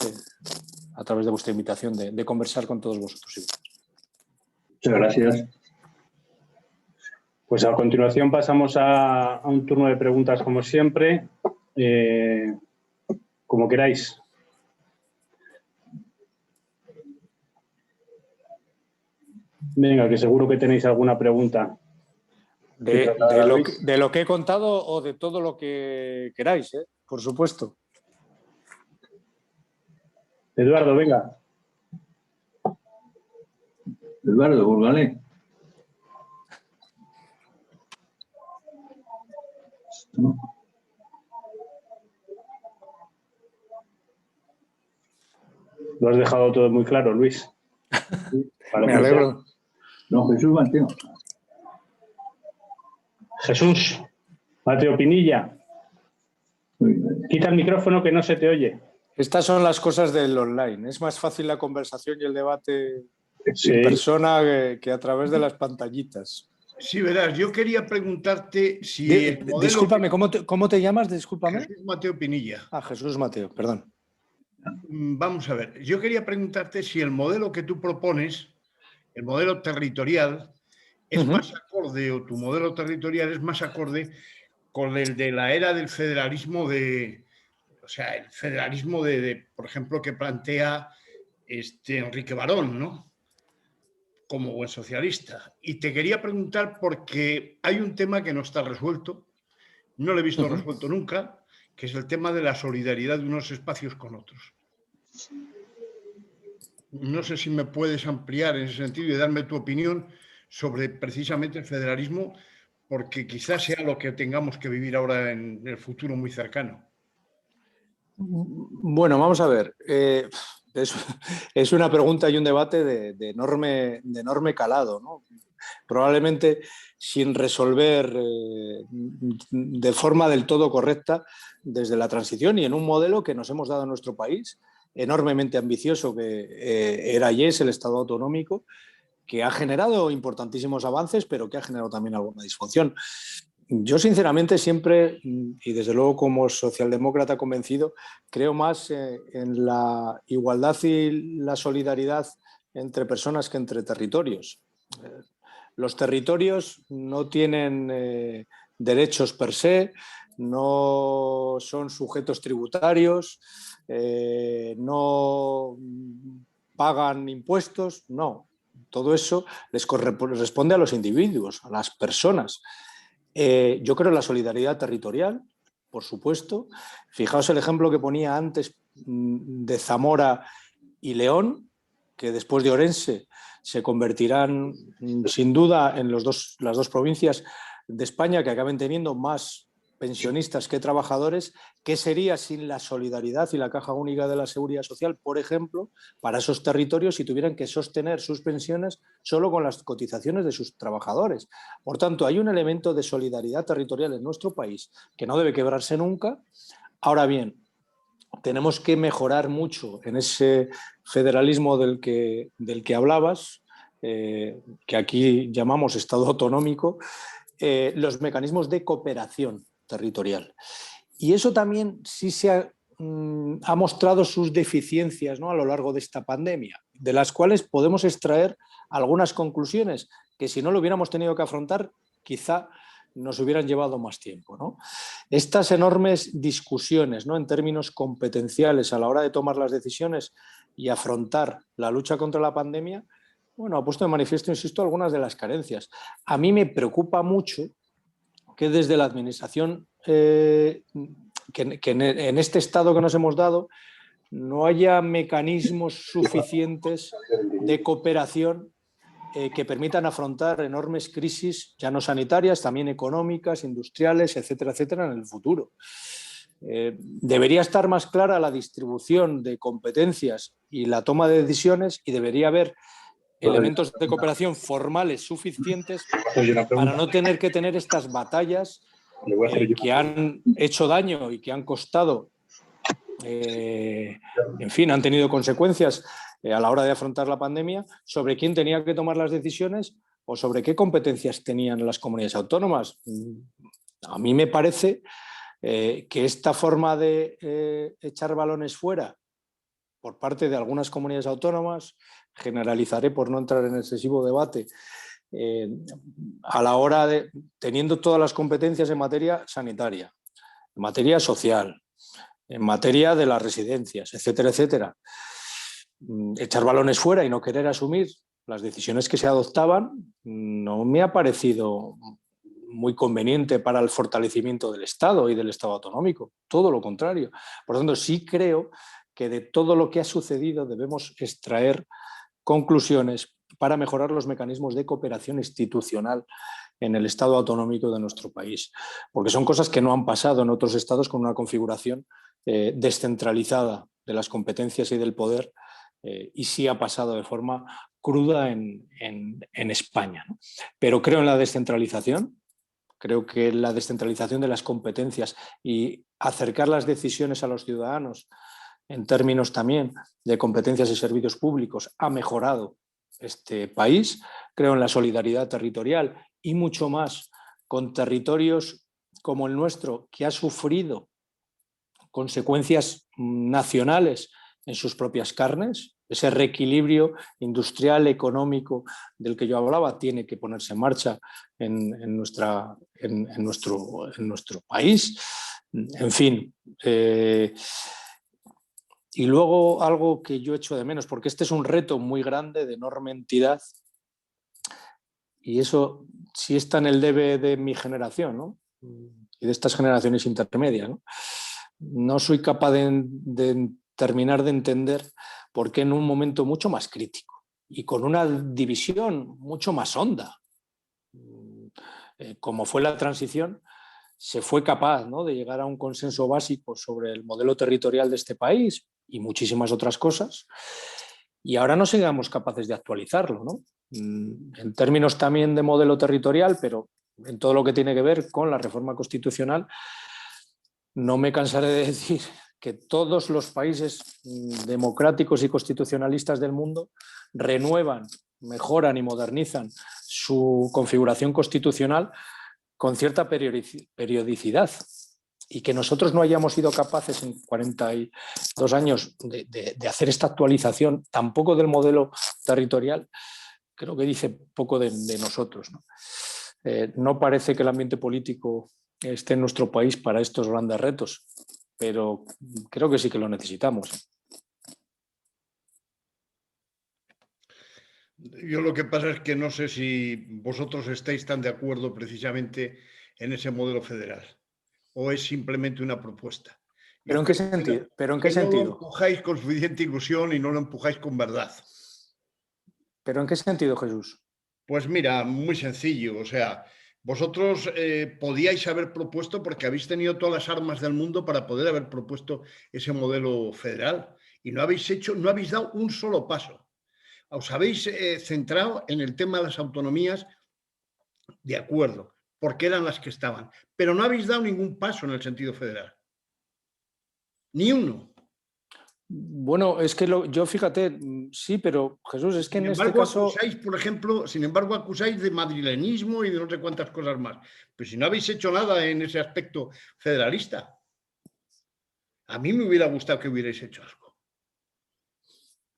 a través de vuestra invitación de conversar con todos vosotros. Muchas gracias. Pues a continuación pasamos a un turno de preguntas, como siempre. Como queráis. Venga, que seguro que tenéis alguna pregunta. De lo que he contado o de todo lo que queráis, por supuesto. Eduardo, venga. Eduardo, Burgalé. Lo has dejado todo muy claro, Luis. Me alegro. No, Jesús Mateo. Jesús, Mateo Pinilla. Quita el micrófono que no se te oye. Estas son las cosas del online. Es más fácil la conversación y el debate Sí. en persona que a través de las pantallitas. Sí, verás, yo quería preguntarte si el modelo... Discúlpame, ¿cómo te llamas? Discúlpame. Jesús Mateo Pinilla. Ah, Jesús Mateo, perdón. Vamos a ver, yo quería preguntarte si el modelo que tú propones, el modelo territorial, es más acorde, o tu modelo territorial es más acorde con el de la era del federalismo o sea, el federalismo por ejemplo, que plantea Enrique Barón, ¿no? Como buen socialista. Y te quería preguntar porque hay un tema que no está resuelto, no lo he visto resuelto nunca, que es el tema de la solidaridad de unos espacios con otros. No sé si me puedes ampliar en ese sentido y darme tu opinión sobre precisamente el federalismo, porque quizás sea lo que tengamos que vivir ahora en el futuro muy cercano. Bueno, vamos a ver. Es una pregunta y un debate de enorme calado, ¿no? Probablemente sin resolver de forma del todo correcta desde la transición, y en un modelo que nos hemos dado en nuestro país, enormemente ambicioso, que era y es el Estado autonómico, que ha generado importantísimos avances, pero que ha generado también alguna disfunción. Yo, sinceramente, siempre, y desde luego como socialdemócrata convencido, creo más en la igualdad y la solidaridad entre personas que entre territorios. Los territorios no tienen derechos per se, no son sujetos tributarios, no pagan impuestos, no. Todo eso les corresponde a los individuos, a las personas. Yo creo en la solidaridad territorial, por supuesto. Fijaos el ejemplo que ponía antes de Zamora y León, que después de Orense se convertirán sin duda en las dos provincias de España que acaben teniendo más pensionistas que trabajadores. ¿Qué sería sin la solidaridad y la Caja Única de la Seguridad Social, por ejemplo, para esos territorios si tuvieran que sostener sus pensiones solo con las cotizaciones de sus trabajadores? Por tanto, hay un elemento de solidaridad territorial en nuestro país que no debe quebrarse nunca. Ahora bien, tenemos que mejorar mucho en ese federalismo del que hablabas, que aquí llamamos Estado autonómico, los mecanismos de cooperación territorial. Y eso también sí se ha mostrado sus deficiencias, ¿no?, a lo largo de esta pandemia, de las cuales podemos extraer algunas conclusiones que, si no lo hubiéramos tenido que afrontar, quizá nos hubieran llevado más tiempo, ¿no? Estas enormes discusiones, ¿no?, en términos competenciales a la hora de tomar las decisiones y afrontar la lucha contra la pandemia, bueno, ha puesto de manifiesto, insisto, algunas de las carencias. A mí me preocupa mucho que desde la administración, que en este estado que nos hemos dado, no haya mecanismos suficientes de cooperación que permitan afrontar enormes crisis, ya no sanitarias, también económicas, industriales, etcétera, etcétera, en el futuro. Debería estar más clara la distribución de competencias y la toma de decisiones, y debería haber elementos de cooperación formales suficientes para no tener que tener estas batallas que han hecho daño y que han costado, en fin, han tenido consecuencias a la hora de afrontar la pandemia, sobre quién tenía que tomar las decisiones o sobre qué competencias tenían las comunidades autónomas. A mí me parece que esta forma de echar balones fuera por parte de algunas comunidades autónomas, generalizaré por no entrar en excesivo debate, a la hora de, teniendo todas las competencias en materia sanitaria, en materia social, en materia de las residencias, etcétera, etcétera, echar balones fuera y no querer asumir las decisiones que se adoptaban no me ha parecido muy conveniente para el fortalecimiento del Estado y del Estado autonómico, todo lo contrario. Por lo tanto, sí creo que de todo lo que ha sucedido debemos extraer conclusiones para mejorar los mecanismos de cooperación institucional en el Estado autonómico de nuestro país, porque son cosas que no han pasado en otros estados con una configuración descentralizada de las competencias y del poder, y sí ha pasado de forma cruda en España, ¿no? Pero creo en la descentralización, creo que la descentralización de las competencias y acercar las decisiones a los ciudadanos en términos también de competencias y servicios públicos ha mejorado este país. Creo en la solidaridad territorial y mucho más con territorios como el nuestro, que ha sufrido consecuencias nacionales en sus propias carnes. Ese reequilibrio industrial, económico del que yo hablaba tiene que ponerse en marcha en nuestro país. En fin, y luego algo que yo echo de menos, porque este es un reto muy grande, de enorme entidad, y eso sí está en el debe de mi generación, ¿no? Y de estas generaciones intermedias, ¿no? No soy capaz de terminar de entender por qué en un momento mucho más crítico y con una división mucho más honda, como fue la transición, se fue capaz, ¿no?, de llegar a un consenso básico sobre el modelo territorial de este país y muchísimas otras cosas, y ahora no seamos capaces de actualizarlo, ¿no? En términos también de modelo territorial, pero en todo lo que tiene que ver con la reforma constitucional. No me cansaré de decir que todos los países democráticos y constitucionalistas del mundo renuevan, mejoran y modernizan su configuración constitucional con cierta periodicidad, y que nosotros no hayamos sido capaces en 42 años de hacer esta actualización tampoco del modelo territorial, creo que dice poco de nosotros, ¿no? No parece que el ambiente político esté en nuestro país para estos grandes retos, pero creo que sí que lo necesitamos. Yo lo que pasa es que no sé si vosotros estáis tan de acuerdo precisamente en ese modelo federal o es simplemente una propuesta. ¿Pero en qué sentido? No lo empujáis con suficiente ilusión y no lo empujáis con verdad. ¿Pero en qué sentido, Jesús? Pues mira, muy sencillo. O sea, vosotros podíais haber propuesto, porque habéis tenido todas las armas del mundo para poder haber propuesto ese modelo federal, y no habéis dado un solo paso. Os habéis centrado en el tema de las autonomías, de acuerdo, porque eran las que estaban, pero no habéis dado ningún paso en el sentido federal. Ni uno. Bueno, es que yo fíjate, sí, pero Jesús, es que en este caso... Acusáis, por ejemplo, sin embargo, acusáis de madrileñismo y de no sé cuántas cosas más. Pero si no habéis hecho nada en ese aspecto federalista, a mí me hubiera gustado que hubierais hecho algo.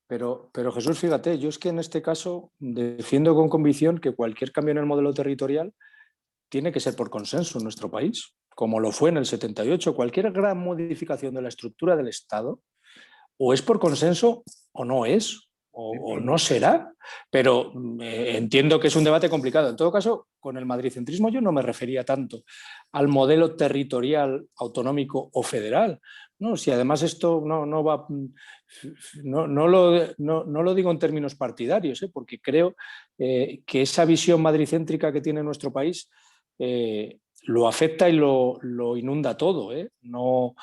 Pero Jesús, fíjate, yo es que en este caso defiendo con convicción que cualquier cambio en el modelo territorial tiene que ser por consenso en nuestro país, como lo fue en el 78. Cualquier gran modificación de la estructura del Estado o es por consenso o no es, o no será, pero entiendo que es un debate complicado. En todo caso, con el madridcentrismo yo no me refería tanto al modelo territorial autonómico o federal, ¿no? Si además esto no va... No lo digo en términos partidarios, porque creo que esa visión madricéntrica que tiene nuestro país lo afecta y lo inunda todo, No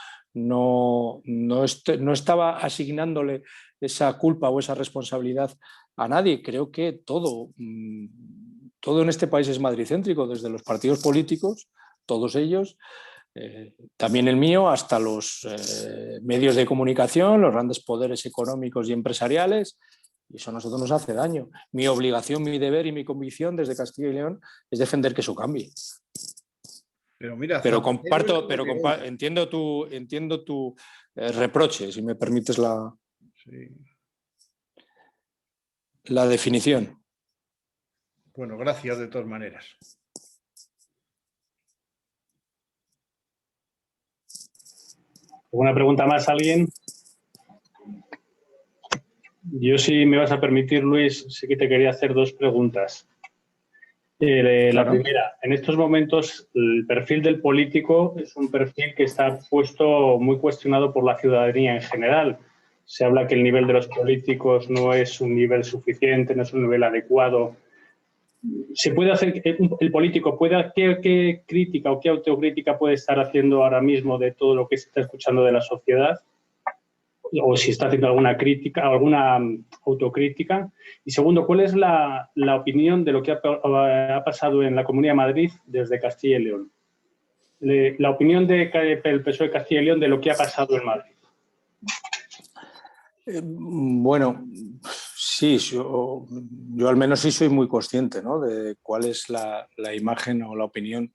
estaba asignándole esa culpa o esa responsabilidad a nadie. Creo que todo en este país es madricéntrico, desde los partidos políticos, todos ellos, también el mío, hasta los medios de comunicación, los grandes poderes económicos y empresariales, y eso a nosotros nos hace daño. Mi obligación, mi deber y mi convicción desde Castilla y León es defender que eso cambie. Pero mira, entiendo tu reproche, si me permites la definición. Bueno, gracias de todas maneras. ¿Alguna pregunta más, alguien? Yo, si me vas a permitir, Luis, sí que te quería hacer dos preguntas. La primera, en estos momentos el perfil del político es un perfil que está puesto muy cuestionado por la ciudadanía en general. Se habla que el nivel de los políticos no es un nivel suficiente, no es un nivel adecuado. ¿Se puede hacer, el político, qué crítica o qué autocrítica puede estar haciendo ahora mismo de todo lo que se está escuchando de la sociedad? O si está haciendo alguna crítica, alguna autocrítica. Y segundo, ¿cuál es la opinión de lo que ha pasado en la Comunidad de Madrid desde Castilla y León? La opinión del PSOE de Castilla y León de lo que ha pasado en Madrid. Bueno, sí, yo al menos sí soy muy consciente, ¿no?, de cuál es la imagen o la opinión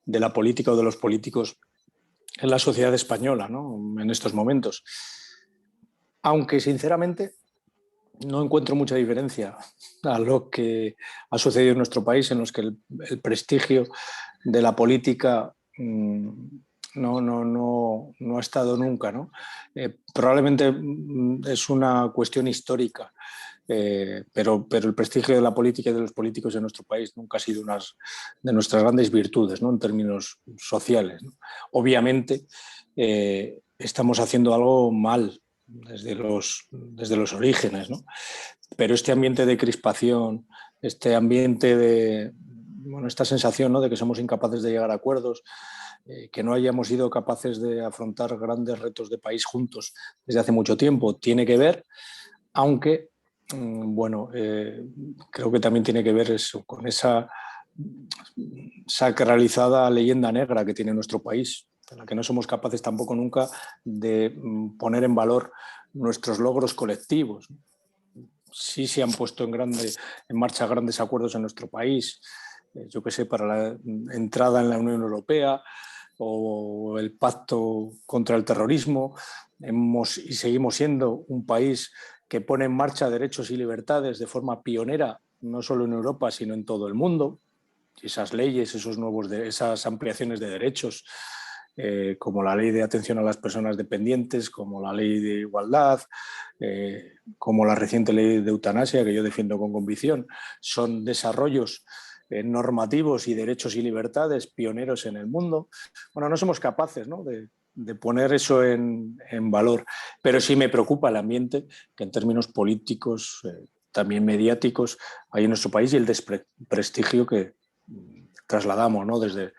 de la política o de los políticos en la sociedad española, ¿no?, en estos momentos. Aunque, sinceramente, no encuentro mucha diferencia a lo que ha sucedido en nuestro país, en los que el prestigio de la política no ha estado nunca, ¿no? Probablemente es una cuestión histórica, pero el prestigio de la política y de los políticos en nuestro país nunca ha sido una de nuestras grandes virtudes, ¿no?, en términos sociales, ¿no? Obviamente estamos haciendo algo mal desde los orígenes, ¿no? Pero este ambiente de crispación, este ambiente de, bueno, esta sensación, ¿no?, de que somos incapaces de llegar a acuerdos, que no hayamos sido capaces de afrontar grandes retos de país juntos desde hace mucho tiempo, tiene que ver, aunque, bueno, creo que también tiene que ver eso, con esa sacralizada leyenda negra que tiene nuestro país, en la que no somos capaces tampoco nunca de poner en valor nuestros logros colectivos. Sí se han puesto en marcha grandes acuerdos en nuestro país, yo qué sé, para la entrada en la Unión Europea o el pacto contra el terrorismo. Y seguimos siendo un país que pone en marcha derechos y libertades de forma pionera, no solo en Europa, sino en todo el mundo. Y esas leyes, esas ampliaciones de derechos, como la ley de atención a las personas dependientes, como la ley de igualdad, como la reciente ley de eutanasia, que yo defiendo con convicción, son desarrollos normativos y derechos y libertades pioneros en el mundo. Bueno, no somos capaces, ¿no?, de poner eso en valor, pero sí me preocupa el ambiente que en términos políticos, también mediáticos, hay en nuestro país y el desprestigio que trasladamos, ¿no?, desde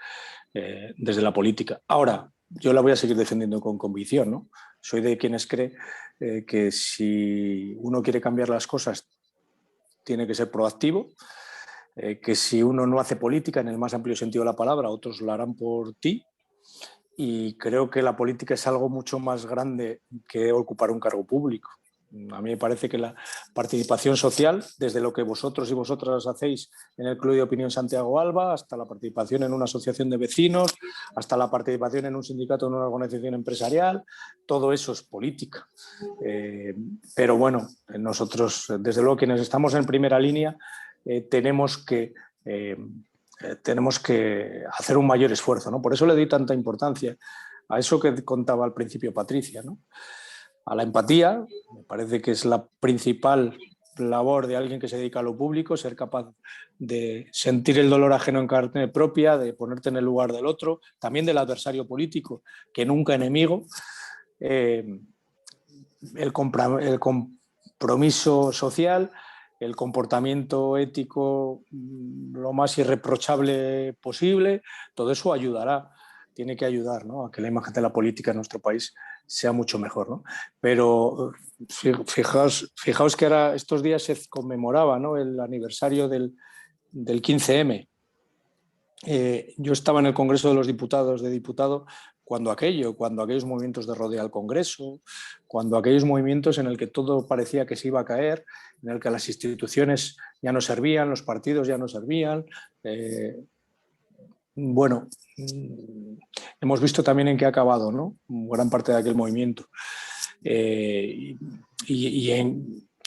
la política. Ahora, yo la voy a seguir defendiendo con convicción, ¿no? Soy de quienes cree que si uno quiere cambiar las cosas tiene que ser proactivo, que si uno no hace política en el más amplio sentido de la palabra, otros lo harán por ti, y creo que la política es algo mucho más grande que ocupar un cargo público. A mí me parece que la participación social, desde lo que vosotros y vosotras hacéis en el Club de Opinión Santiago Alba, hasta la participación en una asociación de vecinos, hasta la participación en un sindicato, en una organización empresarial, todo eso es política. Pero bueno, nosotros, desde luego, quienes estamos en primera línea, tenemos que hacer un mayor esfuerzo, ¿no? Por eso le doy tanta importancia a eso que contaba al principio Patricia, ¿no?, a la empatía. Me parece que es la principal labor de alguien que se dedica a lo público, ser capaz de sentir el dolor ajeno en carne propia, de ponerte en el lugar del otro, también del adversario político, que nunca enemigo. El compromiso social, el comportamiento ético lo más irreprochable posible, todo eso ayudará, tiene que ayudar, ¿no?, a que la imagen de la política en nuestro país sea mucho mejor, ¿no? Pero fijaos que ahora estos días se conmemoraba, ¿no?, el aniversario del 15M. Yo estaba en el Congreso de los Diputados de diputado cuando aquellos movimientos de rodea al Congreso, cuando aquellos movimientos en el que todo parecía que se iba a caer, en el que las instituciones ya no servían, los partidos ya no servían. Bueno, hemos visto también en qué ha acabado, ¿no?, gran parte de aquel movimiento.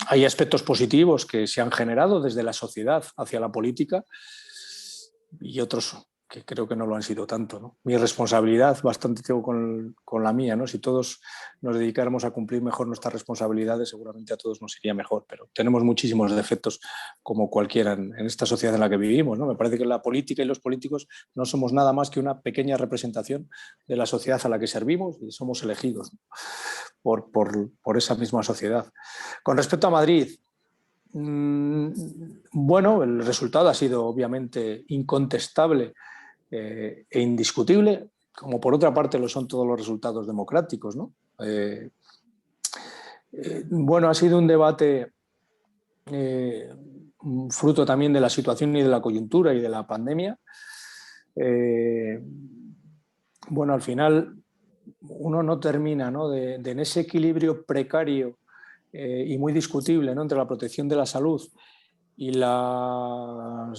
Hay aspectos positivos que se han generado desde la sociedad hacia la política y otros que creo que no lo han sido tanto, ¿no? Mi responsabilidad, bastante tengo con la mía, ¿no? Si todos nos dedicáramos a cumplir mejor nuestras responsabilidades, seguramente a todos nos iría mejor, pero tenemos muchísimos defectos como cualquiera en esta sociedad en la que vivimos, ¿no? Me parece que la política y los políticos no somos nada más que una pequeña representación de la sociedad a la que servimos y somos elegidos, ¿no?, por esa misma sociedad. Con respecto a Madrid, bueno, el resultado ha sido obviamente incontestable e indiscutible, como por otra parte lo son todos los resultados democráticos, ¿no? Bueno, ha sido un debate fruto también de la situación y de la coyuntura y de la pandemia. Bueno, al final uno no termina, ¿no?, de en ese equilibrio precario y muy discutible, ¿no?, entre la protección de la salud y la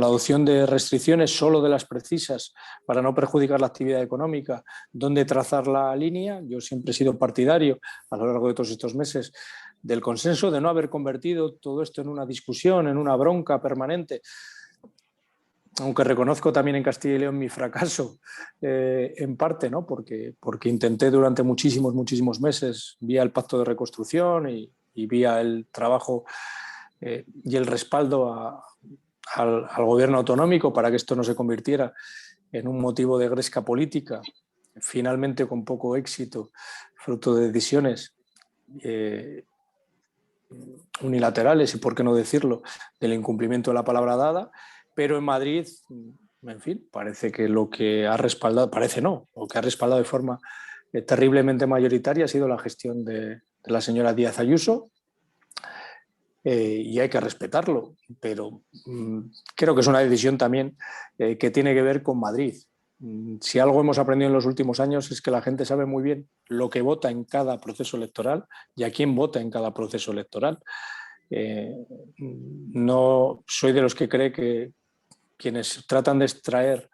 adopción de restricciones solo de las precisas para no perjudicar la actividad económica, dónde trazar la línea. Yo siempre he sido partidario a lo largo de todos estos meses del consenso, de no haber convertido todo esto en una discusión, en una bronca permanente, aunque reconozco también en Castilla y León mi fracaso en parte, ¿no?, porque intenté durante muchísimos meses, vía el Pacto de Reconstrucción y vía el trabajo y el respaldo al gobierno autonómico para que esto no se convirtiera en un motivo de gresca política, finalmente con poco éxito, fruto de decisiones unilaterales y, por qué no decirlo, del incumplimiento de la palabra dada. Pero en Madrid, en fin, parece que lo que ha respaldado, lo que ha respaldado de forma terriblemente mayoritaria ha sido la gestión de la señora Díaz Ayuso, y hay que respetarlo, pero creo que es una decisión también que tiene que ver con Madrid. Si algo hemos aprendido en los últimos años es que la gente sabe muy bien lo que vota en cada proceso electoral y a quién vota en cada proceso electoral. No soy de los que cree que quienes tratan de extraer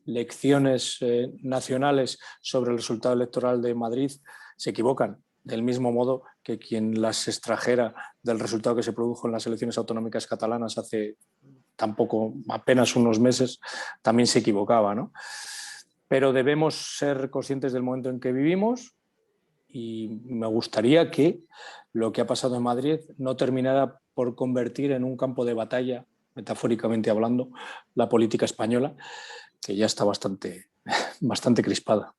lecciones nacionales sobre el resultado electoral de Madrid se equivocan, del mismo modo que quien las extrajera del resultado que se produjo en las elecciones autonómicas catalanas hace tampoco apenas unos meses también se equivocaba, ¿no? Pero debemos ser conscientes del momento en que vivimos y me gustaría que lo que ha pasado en Madrid no terminara por convertir en un campo de batalla, metafóricamente hablando, la política española, que ya está bastante crispada.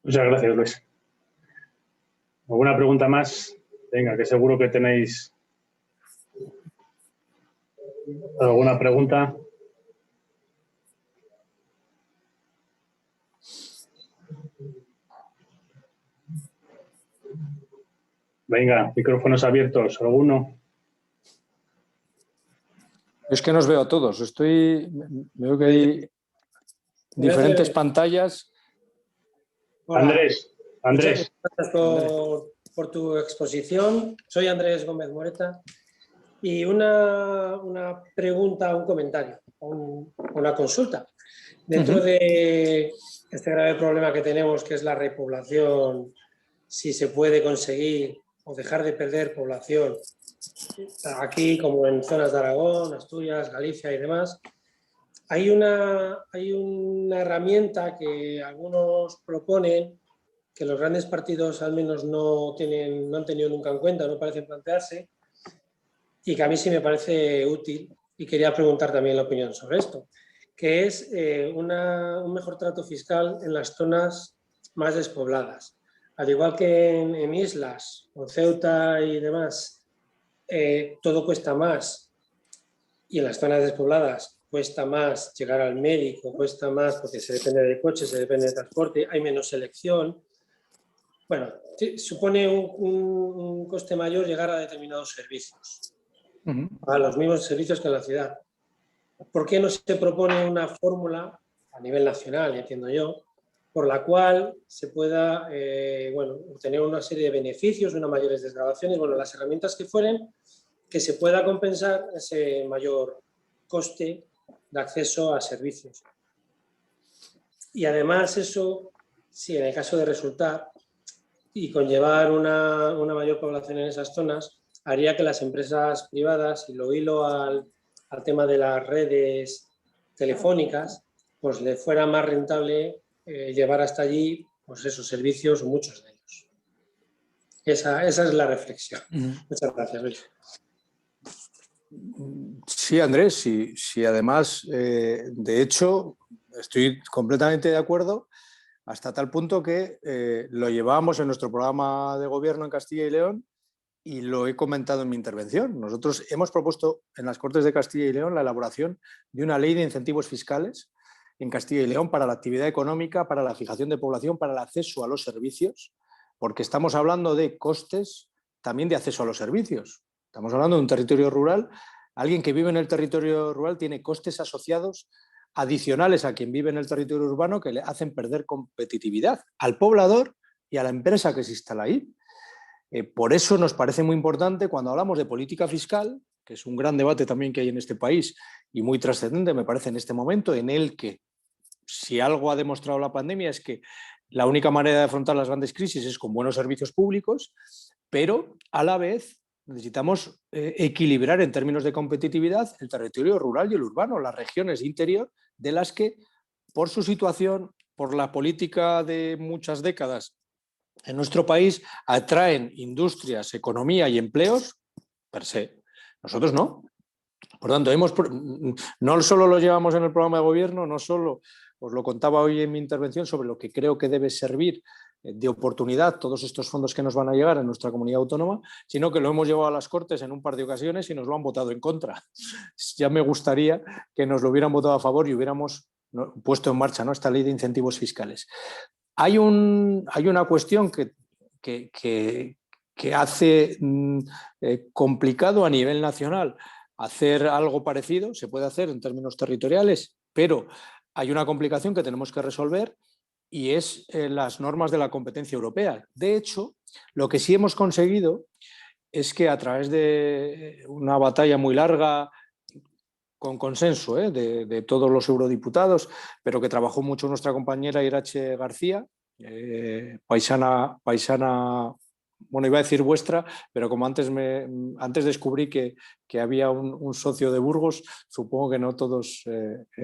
Muchas gracias, Luis. ¿Alguna pregunta más? Venga, que seguro que tenéis alguna pregunta. Venga, micrófonos abiertos. ¿Alguno? Es que nos veo a todos. Veo que hay diferentes pantallas. Hola. Andrés. Muchas gracias por tu exposición. Soy Andrés Gómez Moreta y una pregunta, un comentario, una consulta. Dentro de este grave problema que tenemos, que es la repoblación, si se puede conseguir o dejar de perder población aquí como en zonas de Aragón, Asturias, Galicia y demás, hay una herramienta que algunos proponen que los grandes partidos al menos no han tenido nunca en cuenta, no parecen plantearse, y que a mí sí me parece útil, y quería preguntar también la opinión sobre esto, que es un mejor trato fiscal en las zonas más despobladas. Al igual que en islas, o Ceuta y demás, todo cuesta más, y en las zonas despobladas cuesta más llegar al médico, cuesta más porque se depende de coches, se depende de transporte, hay menos selección. Bueno, supone un coste mayor llegar a determinados servicios, a los mismos servicios que en la ciudad. ¿Por qué no se propone una fórmula a nivel nacional, entiendo yo, por la cual se pueda obtener una serie de beneficios, unas mayores desgravaciones, las herramientas que fueren, que se pueda compensar ese mayor coste de acceso a servicios? Y además eso, si en el caso de resultar y conllevar una mayor población en esas zonas, haría que las empresas privadas, y lo hilo al tema de las redes telefónicas, pues le fuera más rentable llevar hasta allí pues esos servicios, o muchos de ellos. Esa es la reflexión. Muchas gracias, Luis. Sí, Andrés, sí, además, de hecho, estoy completamente de acuerdo, hasta tal punto que lo llevábamos en nuestro programa de gobierno en Castilla y León y lo he comentado en mi intervención. Nosotros hemos propuesto en las Cortes de Castilla y León la elaboración de una ley de incentivos fiscales en Castilla y León para la actividad económica, para la fijación de población, para el acceso a los servicios, porque estamos hablando de costes también de acceso a los servicios. Estamos hablando de un territorio rural. Alguien que vive en el territorio rural tiene costes asociados adicionales a quien vive en el territorio urbano que le hacen perder competitividad al poblador y a la empresa que se instala ahí. Por eso nos parece muy importante cuando hablamos de política fiscal, que es un gran debate también que hay en este país y muy trascendente, me parece, en este momento, en el que si algo ha demostrado la pandemia es que la única manera de afrontar las grandes crisis es con buenos servicios públicos, pero a la vez necesitamos equilibrar en términos de competitividad el territorio rural y el urbano, las regiones de interior, de las que por su situación, por la política de muchas décadas en nuestro país, atraen industrias, economía y empleos per se. Nosotros no. Por tanto, no solo lo llevamos en el programa de gobierno, no solo os lo contaba hoy en mi intervención sobre lo que creo que debe servir de oportunidad todos estos fondos que nos van a llegar en nuestra comunidad autónoma, sino que lo hemos llevado a las Cortes en un par de ocasiones y nos lo han votado en contra. Ya me gustaría que nos lo hubieran votado a favor y hubiéramos puesto en marcha, ¿no?, esta ley de incentivos fiscales. Hay una cuestión que hace complicado a nivel nacional hacer algo parecido. Se puede hacer en términos territoriales, pero hay una complicación que tenemos que resolver y es las normas de la competencia europea. De hecho, lo que sí hemos conseguido es que a través de una batalla muy larga, con consenso de todos los eurodiputados, pero que trabajó mucho nuestra compañera Irache García, paisana, bueno, iba a decir vuestra, pero como antes descubrí que había un socio de Burgos, supongo que no todos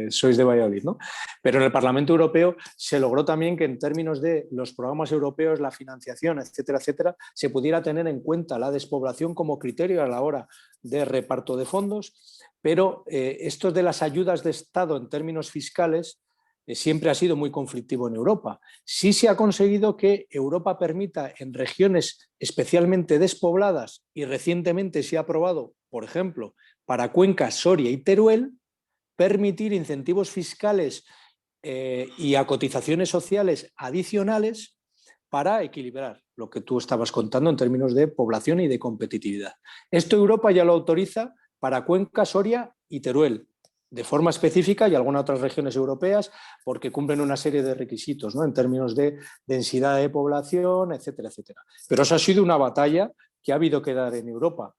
sois de Valladolid, ¿no? Pero en el Parlamento Europeo se logró también que en términos de los programas europeos, la financiación, etcétera, etcétera, se pudiera tener en cuenta la despoblación como criterio a la hora de reparto de fondos, pero esto de las ayudas de Estado en términos fiscales siempre ha sido muy conflictivo en Europa. Sí se ha conseguido que Europa permita en regiones especialmente despobladas, y recientemente se ha aprobado, por ejemplo, para Cuenca, Soria y Teruel, permitir incentivos fiscales y a cotizaciones sociales adicionales para equilibrar lo que tú estabas contando en términos de población y de competitividad. Esto Europa ya lo autoriza para Cuenca, Soria y Teruel, de forma específica, y algunas otras regiones europeas, porque cumplen una serie de requisitos, ¿no?, en términos de densidad de población, etcétera, etcétera. Pero eso ha sido una batalla que ha habido que dar en Europa.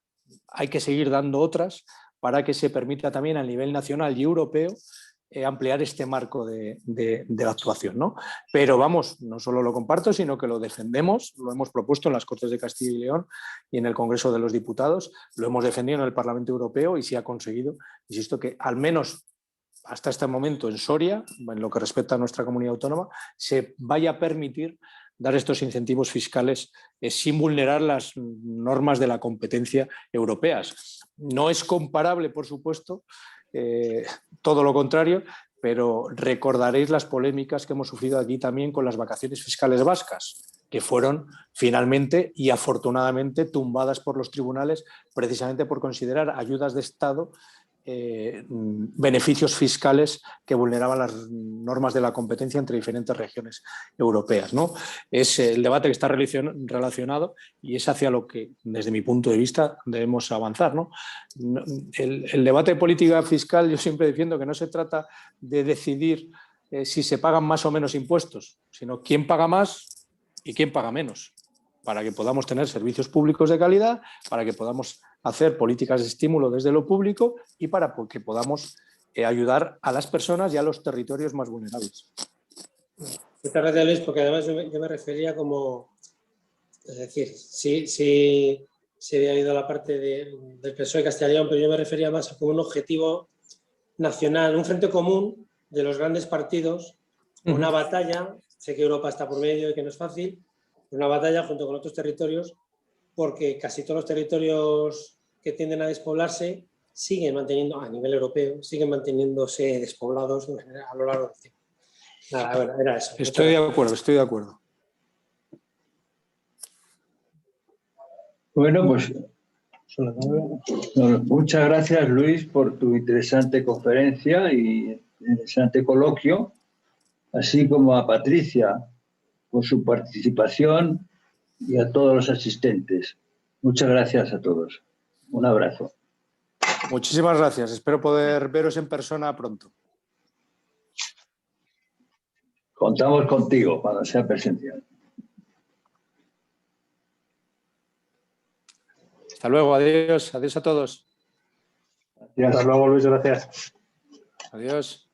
Hay que seguir dando otras para que se permita también a nivel nacional y europeo ampliar este marco de actuación, ¿no? Pero vamos, no solo lo comparto, sino que lo defendemos, lo hemos propuesto en las Cortes de Castilla y León y en el Congreso de los Diputados, lo hemos defendido en el Parlamento Europeo y se ha conseguido, insisto, que al menos hasta este momento en Soria, en lo que respecta a nuestra comunidad autónoma, se vaya a permitir dar estos incentivos fiscales sin vulnerar las normas de la competencia europeas. No es comparable, por supuesto, todo lo contrario, pero recordaréis las polémicas que hemos sufrido aquí también con las vacaciones fiscales vascas, que fueron finalmente y afortunadamente tumbadas por los tribunales precisamente por considerar ayudas de Estado beneficios fiscales que vulneraban las normas de la competencia entre diferentes regiones europeas, ¿no? Es el debate que está relacionado y es hacia lo que, desde mi punto de vista, debemos avanzar, ¿no? El debate de política fiscal, yo siempre defiendo que no se trata de decidir si se pagan más o menos impuestos, sino quién paga más y quién paga menos, para que podamos tener servicios públicos de calidad, para que podamos hacer políticas de estímulo desde lo público y para que podamos ayudar a las personas y a los territorios más vulnerables. Muchas gracias, Luis, porque además yo me refería como, es decir, sí había ido a la parte del PSOE Castilla y León, pero yo me refería más a como un objetivo nacional, un frente común de los grandes partidos, una batalla, sé que Europa está por medio y que no es fácil, una batalla junto con otros territorios, porque casi todos los territorios que tienden a despoblarse siguen manteniendo, a nivel europeo, siguen manteniéndose despoblados a lo largo del tiempo. Nada, bueno, era eso. Estoy de acuerdo. Bueno, pues muchas gracias, Luis, por tu interesante conferencia y interesante coloquio, así como a Patricia por su participación y a todos los asistentes. Muchas gracias a todos. Un abrazo. Muchísimas gracias. Espero poder veros en persona pronto. Contamos contigo cuando sea presencial. Hasta luego. Adiós. Adiós a todos. Gracias. Hasta luego, Luis. Gracias. Adiós.